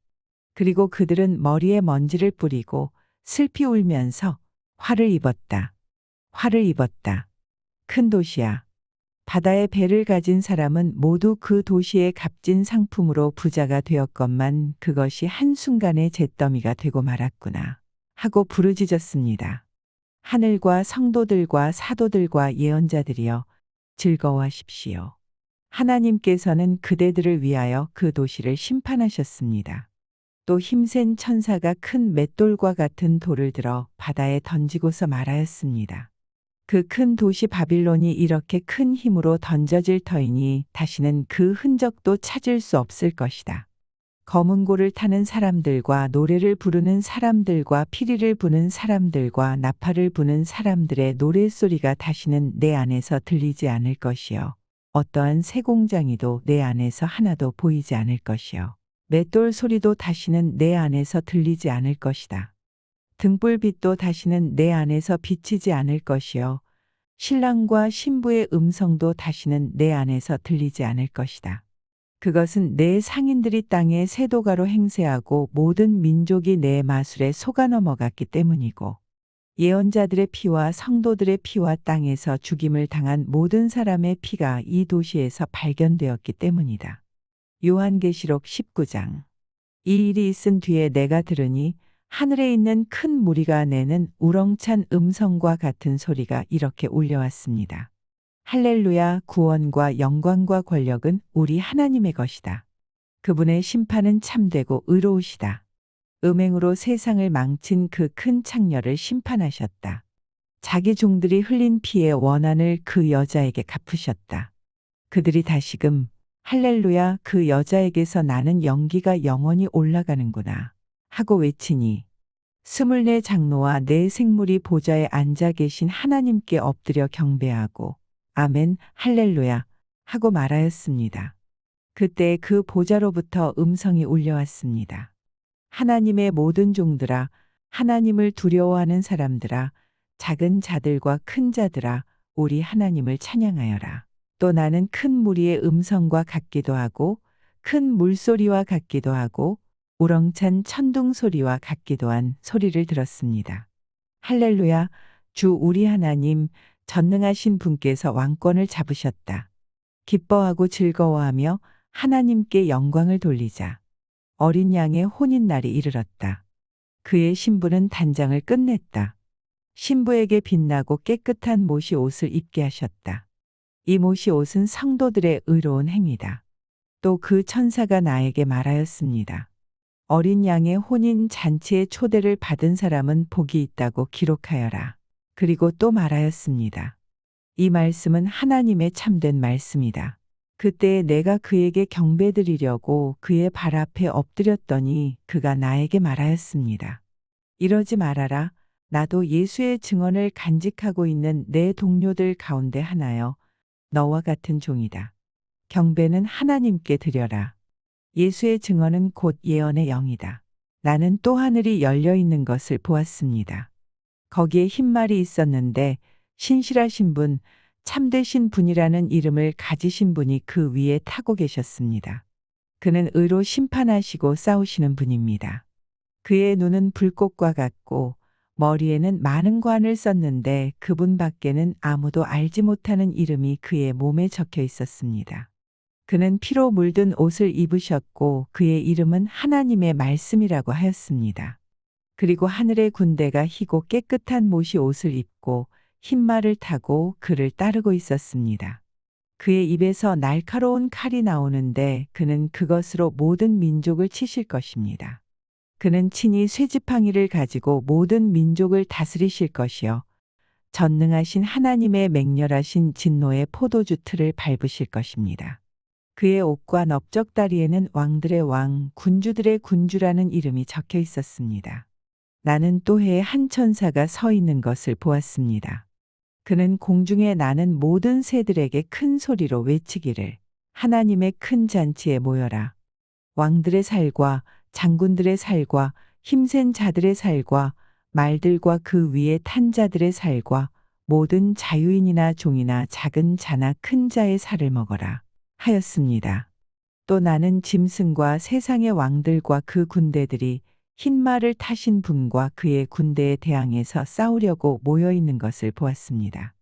그리고 그들은 머리에 먼지를 뿌리고 슬피 울면서 화를 입었다. 화를 입었다. 큰 도시야. 바다의 배를 가진 사람은 모두 그 도시의 값진 상품으로 부자가 되었건만 그것이 한순간에 잿더미가 되고 말았구나 하고 부르짖었습니다. 하늘과 성도들과 사도들과 예언자들이여 즐거워하십시오. 하나님께서는 그대들을 위하여 그 도시를 심판하셨습니다. 또 힘센 천사가 큰 맷돌과 같은 돌을 들어 바다에 던지고서 말하였습니다. 그 큰 도시 바빌론이 이렇게 큰 힘으로 던져질 터이니 다시는 그 흔적도 찾을 수 없을 것이다. 검은 고를 타는 사람들과 노래를 부르는 사람들과 피리를 부는 사람들과 나팔을 부는 사람들의 노랫소리가 다시는 내 안에서 들리지 않을 것이요. 어떠한 새 공장이도 내 안에서 하나도 보이지 않을 것이요. 맷돌 소리도 다시는 내 안에서 들리지 않을 것이다. 등불빛도 다시는 내 안에서 비치지 않을 것이요. 신랑과 신부의 음성도 다시는 내 안에서 들리지 않을 것이다. 그것은 내 상인들이 땅에 세도가로 행세하고 모든 민족이 내 마술에 속아 넘어갔기 때문이고 예언자들의 피와 성도들의 피와 땅에서 죽임을 당한 모든 사람의 피가 이 도시에서 발견되었기 때문이다. 요한계시록 19장. 이 일이 있은 뒤에 내가 들으니 하늘에 있는 큰 무리가 내는 우렁찬 음성과 같은 소리가 이렇게 울려왔습니다. 할렐루야, 구원과 영광과 권력은 우리 하나님의 것이다. 그분의 심판은 참되고 의로우시다. 음행으로 세상을 망친 그 큰 창녀를 심판하셨다. 자기 종들이 흘린 피의 원한을 그 여자에게 갚으셨다. 그들이 다시금 할렐루야, 그 여자에게서 나는 연기가 영원히 올라가는구나 하고 외치니 24 장로와 네 생물이 보좌에 앉아 계신 하나님께 엎드려 경배하고 아멘 할렐루야 하고 말하였습니다. 그때 그 보좌로부터 음성이 울려왔습니다. 하나님의 모든 종들아, 하나님을 두려워하는 사람들아, 작은 자들과 큰 자들아, 우리 하나님을 찬양하여라. 또 나는 큰 무리의 음성과 같기도 하고 큰 물소리와 같기도 하고 우렁찬 천둥 소리와 같기도 한 소리를 들었습니다. 할렐루야, 주 우리 하나님, 전능하신 분께서 왕권을 잡으셨다. 기뻐하고 즐거워하며 하나님께 영광을 돌리자. 어린 양의 혼인날이 이르렀다. 그의 신부는 단장을 끝냈다. 신부에게 빛나고 깨끗한 모시 옷을 입게 하셨다. 이 모시 옷은 성도들의 의로운 행위다. 또 그 천사가 나에게 말하였습니다. 어린 양의 혼인 잔치의 초대를 받은 사람은 복이 있다고 기록하여라. 그리고 또 말하였습니다. 이 말씀은 하나님의 참된 말씀이다. 그때 내가 그에게 경배드리려고 그의 발 앞에 엎드렸더니 그가 나에게 말하였습니다. 이러지 말아라. 나도 예수의 증언을 간직하고 있는 내 동료들 가운데 하나여 너와 같은 종이다. 경배는 하나님께 드려라. 예수의 증언은 곧 예언의 영이다. 나는 또 하늘이 열려 있는 것을 보았습니다. 거기에 흰말이 있었는데 신실하신 분, 참되신 분이라는 이름을 가지신 분이 그 위에 타고 계셨습니다. 그는 의로 심판하시고 싸우시는 분입니다. 그의 눈은 불꽃과 같고 머리에는 많은 관을 썼는데 그분 밖에는 아무도 알지 못하는 이름이 그의 몸에 적혀 있었습니다. 그는 피로 물든 옷을 입으셨고 그의 이름은 하나님의 말씀이라고 하였습니다. 그리고 하늘의 군대가 희고 깨끗한 모시 옷을 입고 흰 말을 타고 그를 따르고 있었습니다. 그의 입에서 날카로운 칼이 나오는데 그는 그것으로 모든 민족을 치실 것입니다. 그는 친히 쇠지팡이를 가지고 모든 민족을 다스리실 것이요. 전능하신 하나님의 맹렬하신 진노의 포도주 틀을 밟으실 것입니다. 그의 옷과 넓적다리에는 왕들의 왕, 군주들의 군주라는 이름이 적혀 있었습니다. 나는 또 해에 한 천사가 서 있는 것을 보았습니다. 그는 공중에 나는 모든 새들에게 큰 소리로 외치기를 하나님의 큰 잔치에 모여라. 왕들의 살과 장군들의 살과 힘센 자들의 살과 말들과 그 위에 탄 자들의 살과 모든 자유인이나 종이나 작은 자나 큰 자의 살을 먹어라 하였습니다. 또 나는 짐승과 세상의 왕들과 그 군대들이 흰 말을 타신 분과 그의 군대에 대항해서 싸우려고 모여 있는 것을 보았습니다.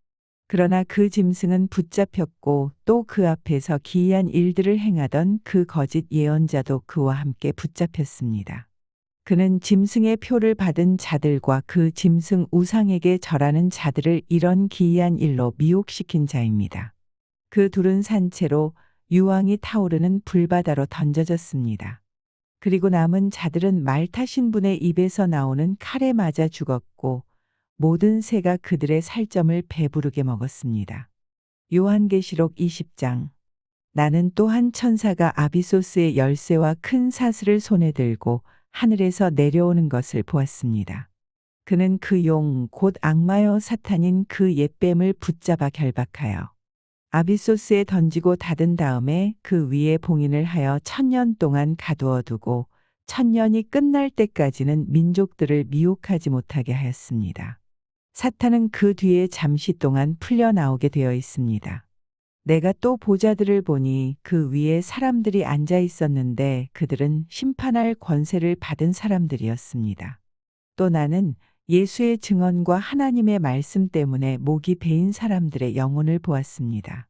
그러나 그 짐승은 붙잡혔고 또 그 앞에서 기이한 일들을 행하던 그 거짓 예언자도 그와 함께 붙잡혔습니다. 그는 짐승의 표를 받은 자들과 그 짐승 우상에게 절하는 자들을 이런 기이한 일로 미혹시킨 자입니다. 그 둘은 산채로 유황이 타오르는 불바다로 던져졌습니다. 그리고 남은 자들은 말 타신 분의 입에서 나오는 칼에 맞아 죽었고 모든 새가 그들의 살점을 배부르게 먹었습니다. 요한계시록 20장. 나는 또 한 천사가 아비소스의 열쇠와 큰 사슬을 손에 들고 하늘에서 내려오는 것을 보았습니다. 그는 그 용 곧 악마여 사탄인 그 옛뱀을 붙잡아 결박하여 아비소스에 던지고 닫은 다음에 그 위에 봉인을 하여 1000년 동안 가두어 두고 1000년이 끝날 때까지는 민족들을 미혹하지 못하게 하였습니다. 사탄은 그 뒤에 잠시 동안 풀려나오게 되어 있습니다. 내가 또 보좌들을 보니 그 위에 사람들이 앉아 있었는데 그들은 심판할 권세를 받은 사람들이었습니다. 또 나는 예수의 증언과 하나님의 말씀 때문에 목이 베인 사람들의 영혼을 보았습니다.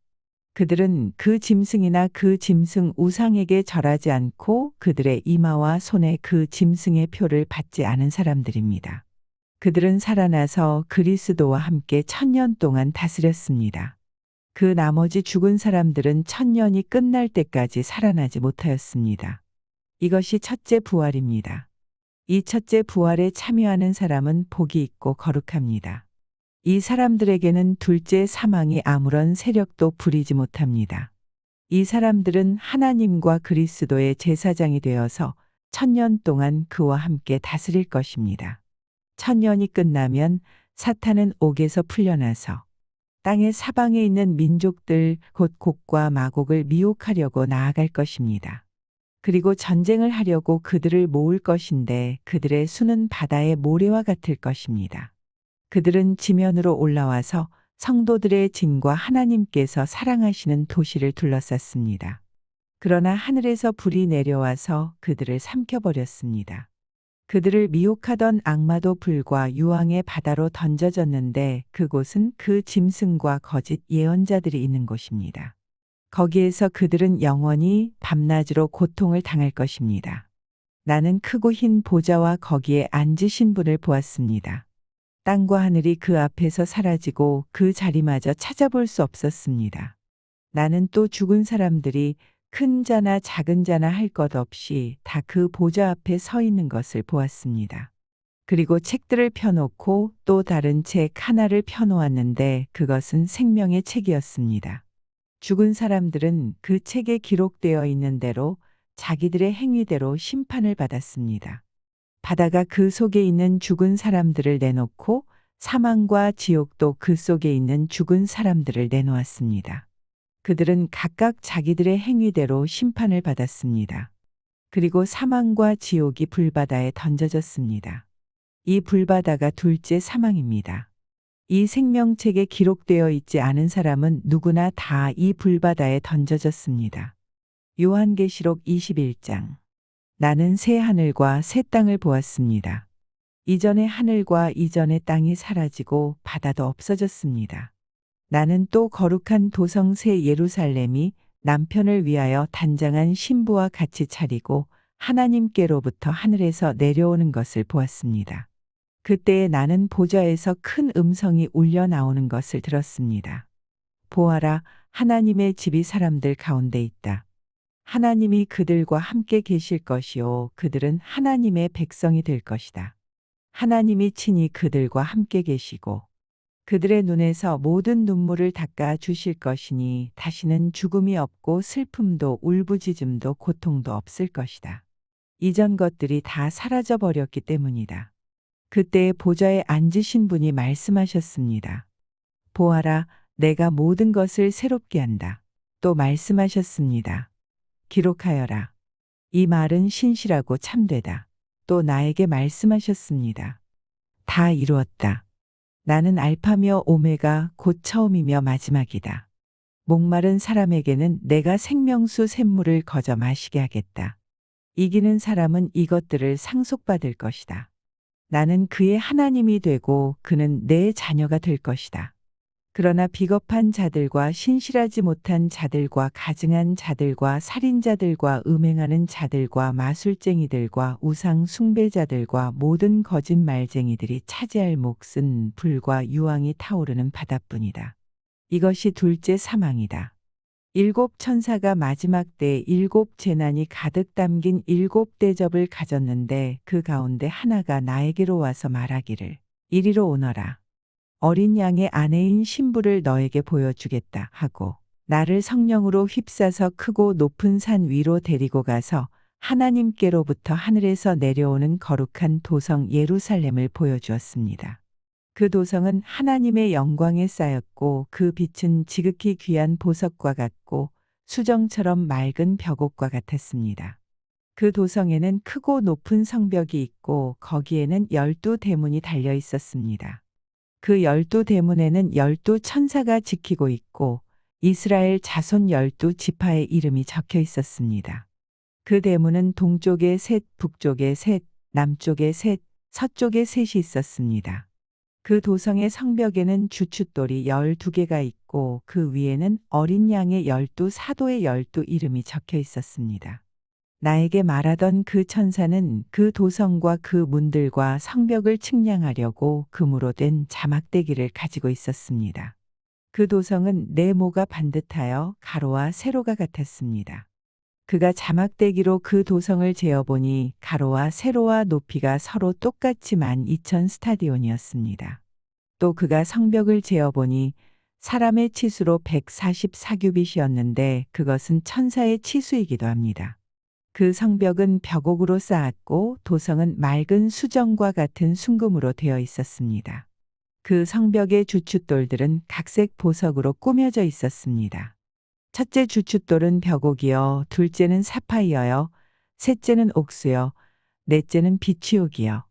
그들은 그 짐승이나 그 짐승 우상에게 절하지 않고 그들의 이마와 손에 그 짐승의 표를 받지 않은 사람들입니다. 그들은 살아나서 그리스도와 함께 1000년 동안 다스렸습니다. 그 나머지 죽은 사람들은 천년이 끝날 때까지 살아나지 못하였습니다. 이것이 첫째 부활입니다. 이 첫째 부활에 참여하는 사람은 복이 있고 거룩합니다. 이 사람들에게는 둘째 사망이 아무런 세력도 부리지 못합니다. 이 사람들은 하나님과 그리스도의 제사장이 되어서 천년 동안 그와 함께 다스릴 것입니다. 천년이 끝나면 사탄은 옥에서 풀려나서 땅의 사방에 있는 민족들 곧 곡과 마곡을 미혹하려고 나아갈 것입니다. 그리고 전쟁을 하려고 그들을 모을 것인데 그들의 수는 바다의 모래와 같을 것입니다. 그들은 지면으로 올라와서 성도들의 진과 하나님께서 사랑하시는 도시를 둘러쌌습니다. 그러나 하늘에서 불이 내려와서 그들을 삼켜버렸습니다. 그들을 미혹하던 악마도 불과 유황의 바다로 던져졌는데 그곳은 그 짐승과 거짓 예언자들이 있는 곳입니다. 거기에서 그들은 영원히 밤낮으로 고통을 당할 것입니다. 나는 크고 흰 보좌와 거기에 앉으신 분을 보았습니다. 땅과 하늘이 그 앞에서 사라지고 그 자리마저 찾아볼 수 없었습니다. 나는 또 죽은 사람들이 큰 자나 작은 자나 할 것 없이 다 그 보좌 앞에 서 있는 것을 보았습니다. 그리고 책들을 펴놓고 또 다른 책 하나를 펴놓았는데 그것은 생명의 책이었습니다. 죽은 사람들은 그 책에 기록되어 있는 대로 자기들의 행위대로 심판을 받았습니다. 바다가 그 속에 있는 죽은 사람들을 내놓고 사망과 지옥도 그 속에 있는 죽은 사람들을 내놓았습니다. 그들은 각각 자기들의 행위대로 심판을 받았습니다. 그리고 사망과 지옥이 불바다에 던져졌습니다. 이 불바다가 둘째 사망입니다. 이 생명책에 기록되어 있지 않은 사람은 누구나 다 이 불바다에 던져졌습니다. 요한계시록 21장. 나는 새 하늘과 새 땅을 보았습니다. 이전의 하늘과 이전의 땅이 사라지고 바다도 없어졌습니다. 나는 또 거룩한 도성 새 예루살렘이 남편을 위하여 단장한 신부와 같이 차리고 하나님께로부터 하늘에서 내려오는 것을 보았습니다. 그때에 나는 보좌에서 큰 음성이 울려 나오는 것을 들었습니다. 보아라, 하나님의 집이 사람들 가운데 있다. 하나님이 그들과 함께 계실 것이요 그들은 하나님의 백성이 될 것이다. 하나님이 친히 그들과 함께 계시고 그들의 눈에서 모든 눈물을 닦아 주실 것이니 다시는 죽음이 없고 슬픔도 울부짖음도 고통도 없을 것이다. 이전 것들이 다 사라져 버렸기 때문이다. 그때 보좌에 앉으신 분이 말씀하셨습니다. 보아라, 내가 모든 것을 새롭게 한다. 또 말씀하셨습니다. 기록하여라. 이 말은 신실하고 참되다. 또 나에게 말씀하셨습니다. 다 이루었다. 나는 알파며 오메가 곧 처음이며 마지막이다. 목마른 사람에게는 내가 생명수 샘물을 거저 마시게 하겠다. 이기는 사람은 이것들을 상속받을 것이다. 나는 그의 하나님이 되고 그는 내 자녀가 될 것이다. 그러나 비겁한 자들과 신실하지 못한 자들과 가증한 자들과 살인자들과 음행하는 자들과 마술쟁이들과 우상 숭배자들과 모든 거짓말쟁이들이 차지할 몫은 불과 유황이 타오르는 바다뿐이다. 이것이 둘째 사망이다. 일곱 천사가 마지막 때 일곱 재난이 가득 담긴 일곱 대접을 가졌는데 그 가운데 하나가 나에게로 와서 말하기를 이리로 오너라. 어린 양의 아내인 신부를 너에게 보여주겠다 하고 나를 성령으로 휩싸서 크고 높은 산 위로 데리고 가서 하나님께로부터 하늘에서 내려오는 거룩한 도성 예루살렘을 보여주었습니다. 그 도성은 하나님의 영광에 쌓였고 그 빛은 지극히 귀한 보석과 같고 수정처럼 맑은 벽옥과 같았습니다. 그 도성에는 크고 높은 성벽이 있고 거기에는 12 대문이 달려 있었습니다. 그 12 대문에는 12 천사가 지키고 있고 이스라엘 자손 12 지파의 이름이 적혀 있었습니다. 그 대문은 동쪽에 셋, 북쪽에 셋, 남쪽에 셋, 서쪽에 셋이 있었습니다. 그 도성의 성벽에는 주춧돌이 12개가 있고 그 위에는 어린 양의 12 사도의 12 이름이 적혀 있었습니다. 나에게 말하던 그 천사는 그 도성과 그 문들과 성벽을 측량하려고 금으로 된 자막대기를 가지고 있었습니다. 그 도성은 네모가 반듯하여 가로와 세로가 같았습니다. 그가 자막대기로 그 도성을 재어보니 가로와 세로와 높이가 서로 똑같이 12,000 스타디온이었습니다. 또 그가 성벽을 재어보니 사람의 치수로 144규빗이었는데 그것은 천사의 치수이기도 합니다. 그 성벽은 벽옥으로 쌓았고 도성은 맑은 수정과 같은 순금으로 되어 있었습니다. 그 성벽의 주춧돌들은 각색 보석으로 꾸며져 있었습니다. 첫째 주춧돌은 벽옥이요, 둘째는 사파이어요, 셋째는 옥수요, 넷째는 비취옥이요,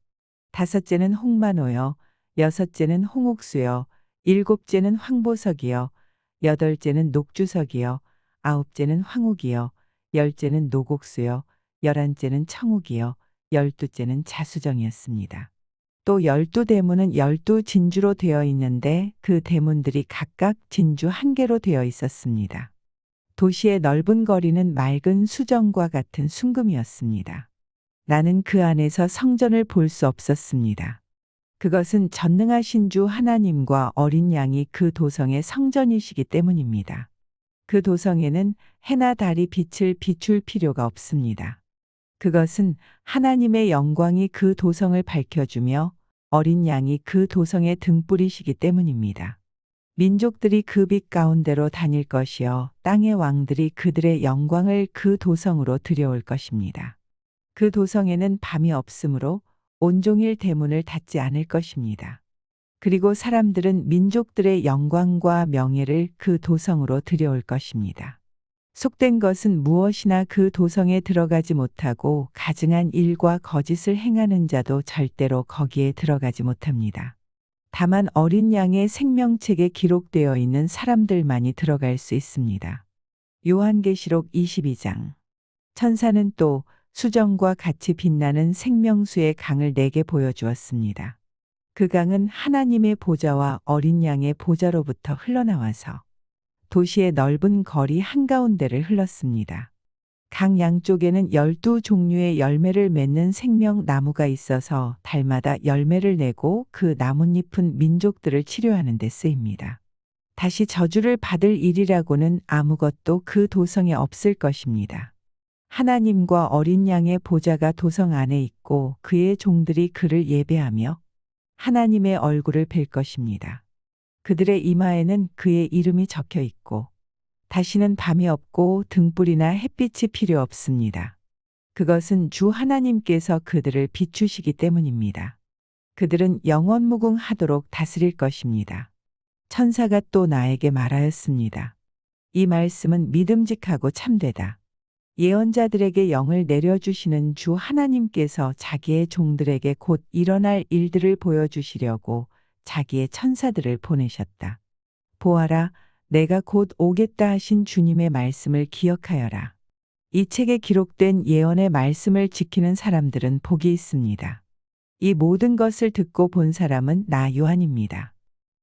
다섯째는 홍마노요, 여섯째는 홍옥수요, 일곱째는 황보석이요, 여덟째는 녹주석이요, 아홉째는 황옥이요, 열째는 녹옥수요, 열한째는 청옥이요, 열두째는 자수정이었습니다. 또 12대문은 12진주로 되어 있는데 그 대문들이 각각 진주 한 개로 되어 있었습니다. 도시의 넓은 거리는 맑은 수정과 같은 순금이었습니다. 나는 그 안에서 성전을 볼 수 없었습니다. 그것은 전능하신 주 하나님과 어린 양이 그 도성의 성전이시기 때문입니다. 그 도성에는 해나 달이 빛을 비출 필요가 없습니다. 그것은 하나님의 영광이 그 도성을 밝혀주며 어린 양이 그 도성의 등불이시기 때문입니다. 민족들이 그 빛 가운데로 다닐 것이요 땅의 왕들이 그들의 영광을 그 도성으로 들여올 것입니다. 그 도성에는 밤이 없으므로 온종일 대문을 닫지 않을 것입니다. 그리고 사람들은 민족들의 영광과 명예를 그 도성으로 들여올 것입니다. 속된 것은 무엇이나 그 도성에 들어가지 못하고 가증한 일과 거짓을 행하는 자도 절대로 거기에 들어가지 못합니다. 다만 어린 양의 생명책에 기록되어 있는 사람들만이 들어갈 수 있습니다. 요한계시록 22장. 천사는 또 수정과 같이 빛나는 생명수의 강을 내게 보여주었습니다. 그 강은 하나님의 보좌와 어린 양의 보좌로부터 흘러나와서 도시의 넓은 거리 한가운데를 흘렀습니다. 강 양쪽에는 12종류의 열매를 맺는 생명나무가 있어서 달마다 열매를 내고 그 나뭇잎은 민족들을 치료하는 데 쓰입니다. 다시 저주를 받을 일이라고는 아무것도 그 도성에 없을 것입니다. 하나님과 어린 양의 보좌가 도성 안에 있고 그의 종들이 그를 예배하며 하나님의 얼굴을 뵐 것입니다. 그들의 이마에는 그의 이름이 적혀 있고 다시는 밤이 없고 등불이나 햇빛이 필요 없습니다. 그것은 주 하나님께서 그들을 비추시기 때문입니다. 그들은 영원무궁하도록 다스릴 것입니다. 천사가 또 나에게 말하였습니다. 이 말씀은 믿음직하고 참되다. 예언자들에게 영을 내려주시는 주 하나님께서 자기의 종들에게 곧 일어날 일들을 보여주시려고 자기의 천사들을 보내셨다. 보아라, 내가 곧 오겠다 하신 주님의 말씀을 기억하여라. 이 책에 기록된 예언의 말씀을 지키는 사람들은 복이 있습니다. 이 모든 것을 듣고 본 사람은 나 요한입니다.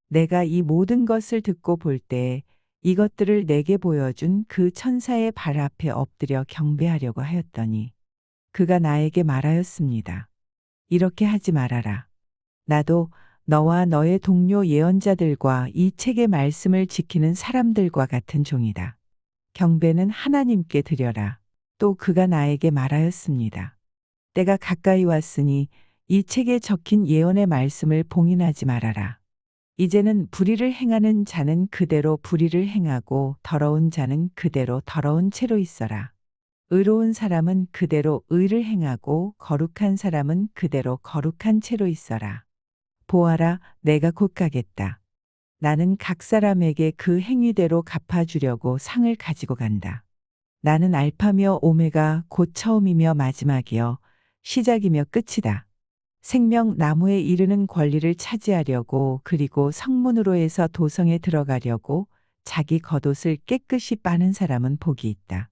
내가 이 모든 것을 듣고 볼 때에 이것들을 내게 보여준 그 천사의 발 앞에 엎드려 경배하려고 하였더니 그가 나에게 말하였습니다. 이렇게 하지 말아라. 나도 너와 너의 동료 예언자들과 이 책의 말씀을 지키는 사람들과 같은 종이다. 경배는 하나님께 드려라. 또 그가 나에게 말하였습니다. 때가 가까이 왔으니 이 책에 적힌 예언의 말씀을 봉인하지 말아라. 이제는 불의를 행하는 자는 그대로 불의를 행하고 더러운 자는 그대로 더러운 채로 있어라. 의로운 사람은 그대로 의를 행하고 거룩한 사람은 그대로 거룩한 채로 있어라. 보아라, 내가 곧 가겠다. 나는 각 사람에게 그 행위대로 갚아주려고 상을 가지고 간다. 나는 알파며 오메가 곧 처음이며 마지막이요 시작이며 끝이다. 생명나무에 이르는 권리를 차지하려고 그리고 성문으로 해서 도성에 들어가려고 자기 겉옷을 깨끗이 빠는 사람은 복이 있다.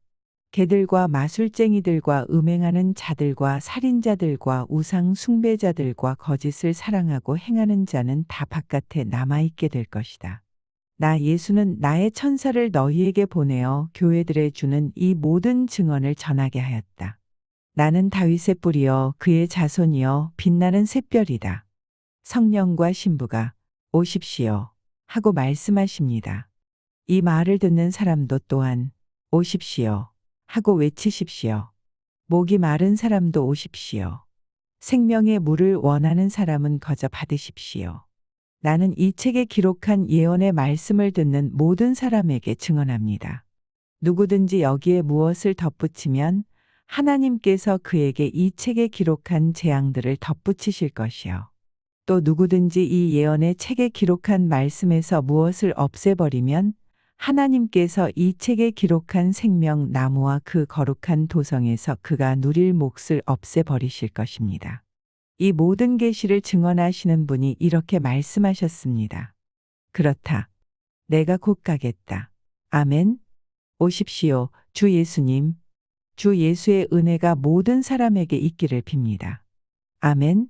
개들과 마술쟁이들과 음행하는 자들과 살인자들과 우상 숭배자들과 거짓을 사랑하고 행하는 자는 다 바깥에 남아있게 될 것이다. 나 예수는 나의 천사를 너희에게 보내어 교회들에 주는 이 모든 증언을 전하게 하였다. 나는 다윗의 뿌리여 그의 자손이여 빛나는 샛별이다. 성령과 신부가 오십시오. 하고 말씀하십니다. 이 말을 듣는 사람도 또한 오십시오 하고 외치십시오. 목이 마른 사람도 오십시오. 생명의 물을 원하는 사람은 거저 받으십시오. 나는 이 책에 기록한 예언의 말씀을 듣는 모든 사람에게 증언합니다. 누구든지 여기에 무엇을 덧붙이면 하나님께서 그에게 이 책에 기록한 재앙들을 덧붙이실 것이요. 또 누구든지 이 예언의 책에 기록한 말씀에서 무엇을 없애버리면 하나님께서 이 책에 기록한 생명 나무와 그 거룩한 도성에서 그가 누릴 몫을 없애버리실 것입니다. 이 모든 계시를 증언하시는 분이 이렇게 말씀하셨습니다. 그렇다. 내가 곧 가겠다. 아멘. 오십시오. 주 예수님. 주 예수의 은혜가 모든 사람에게 있기를 빕니다. 아멘.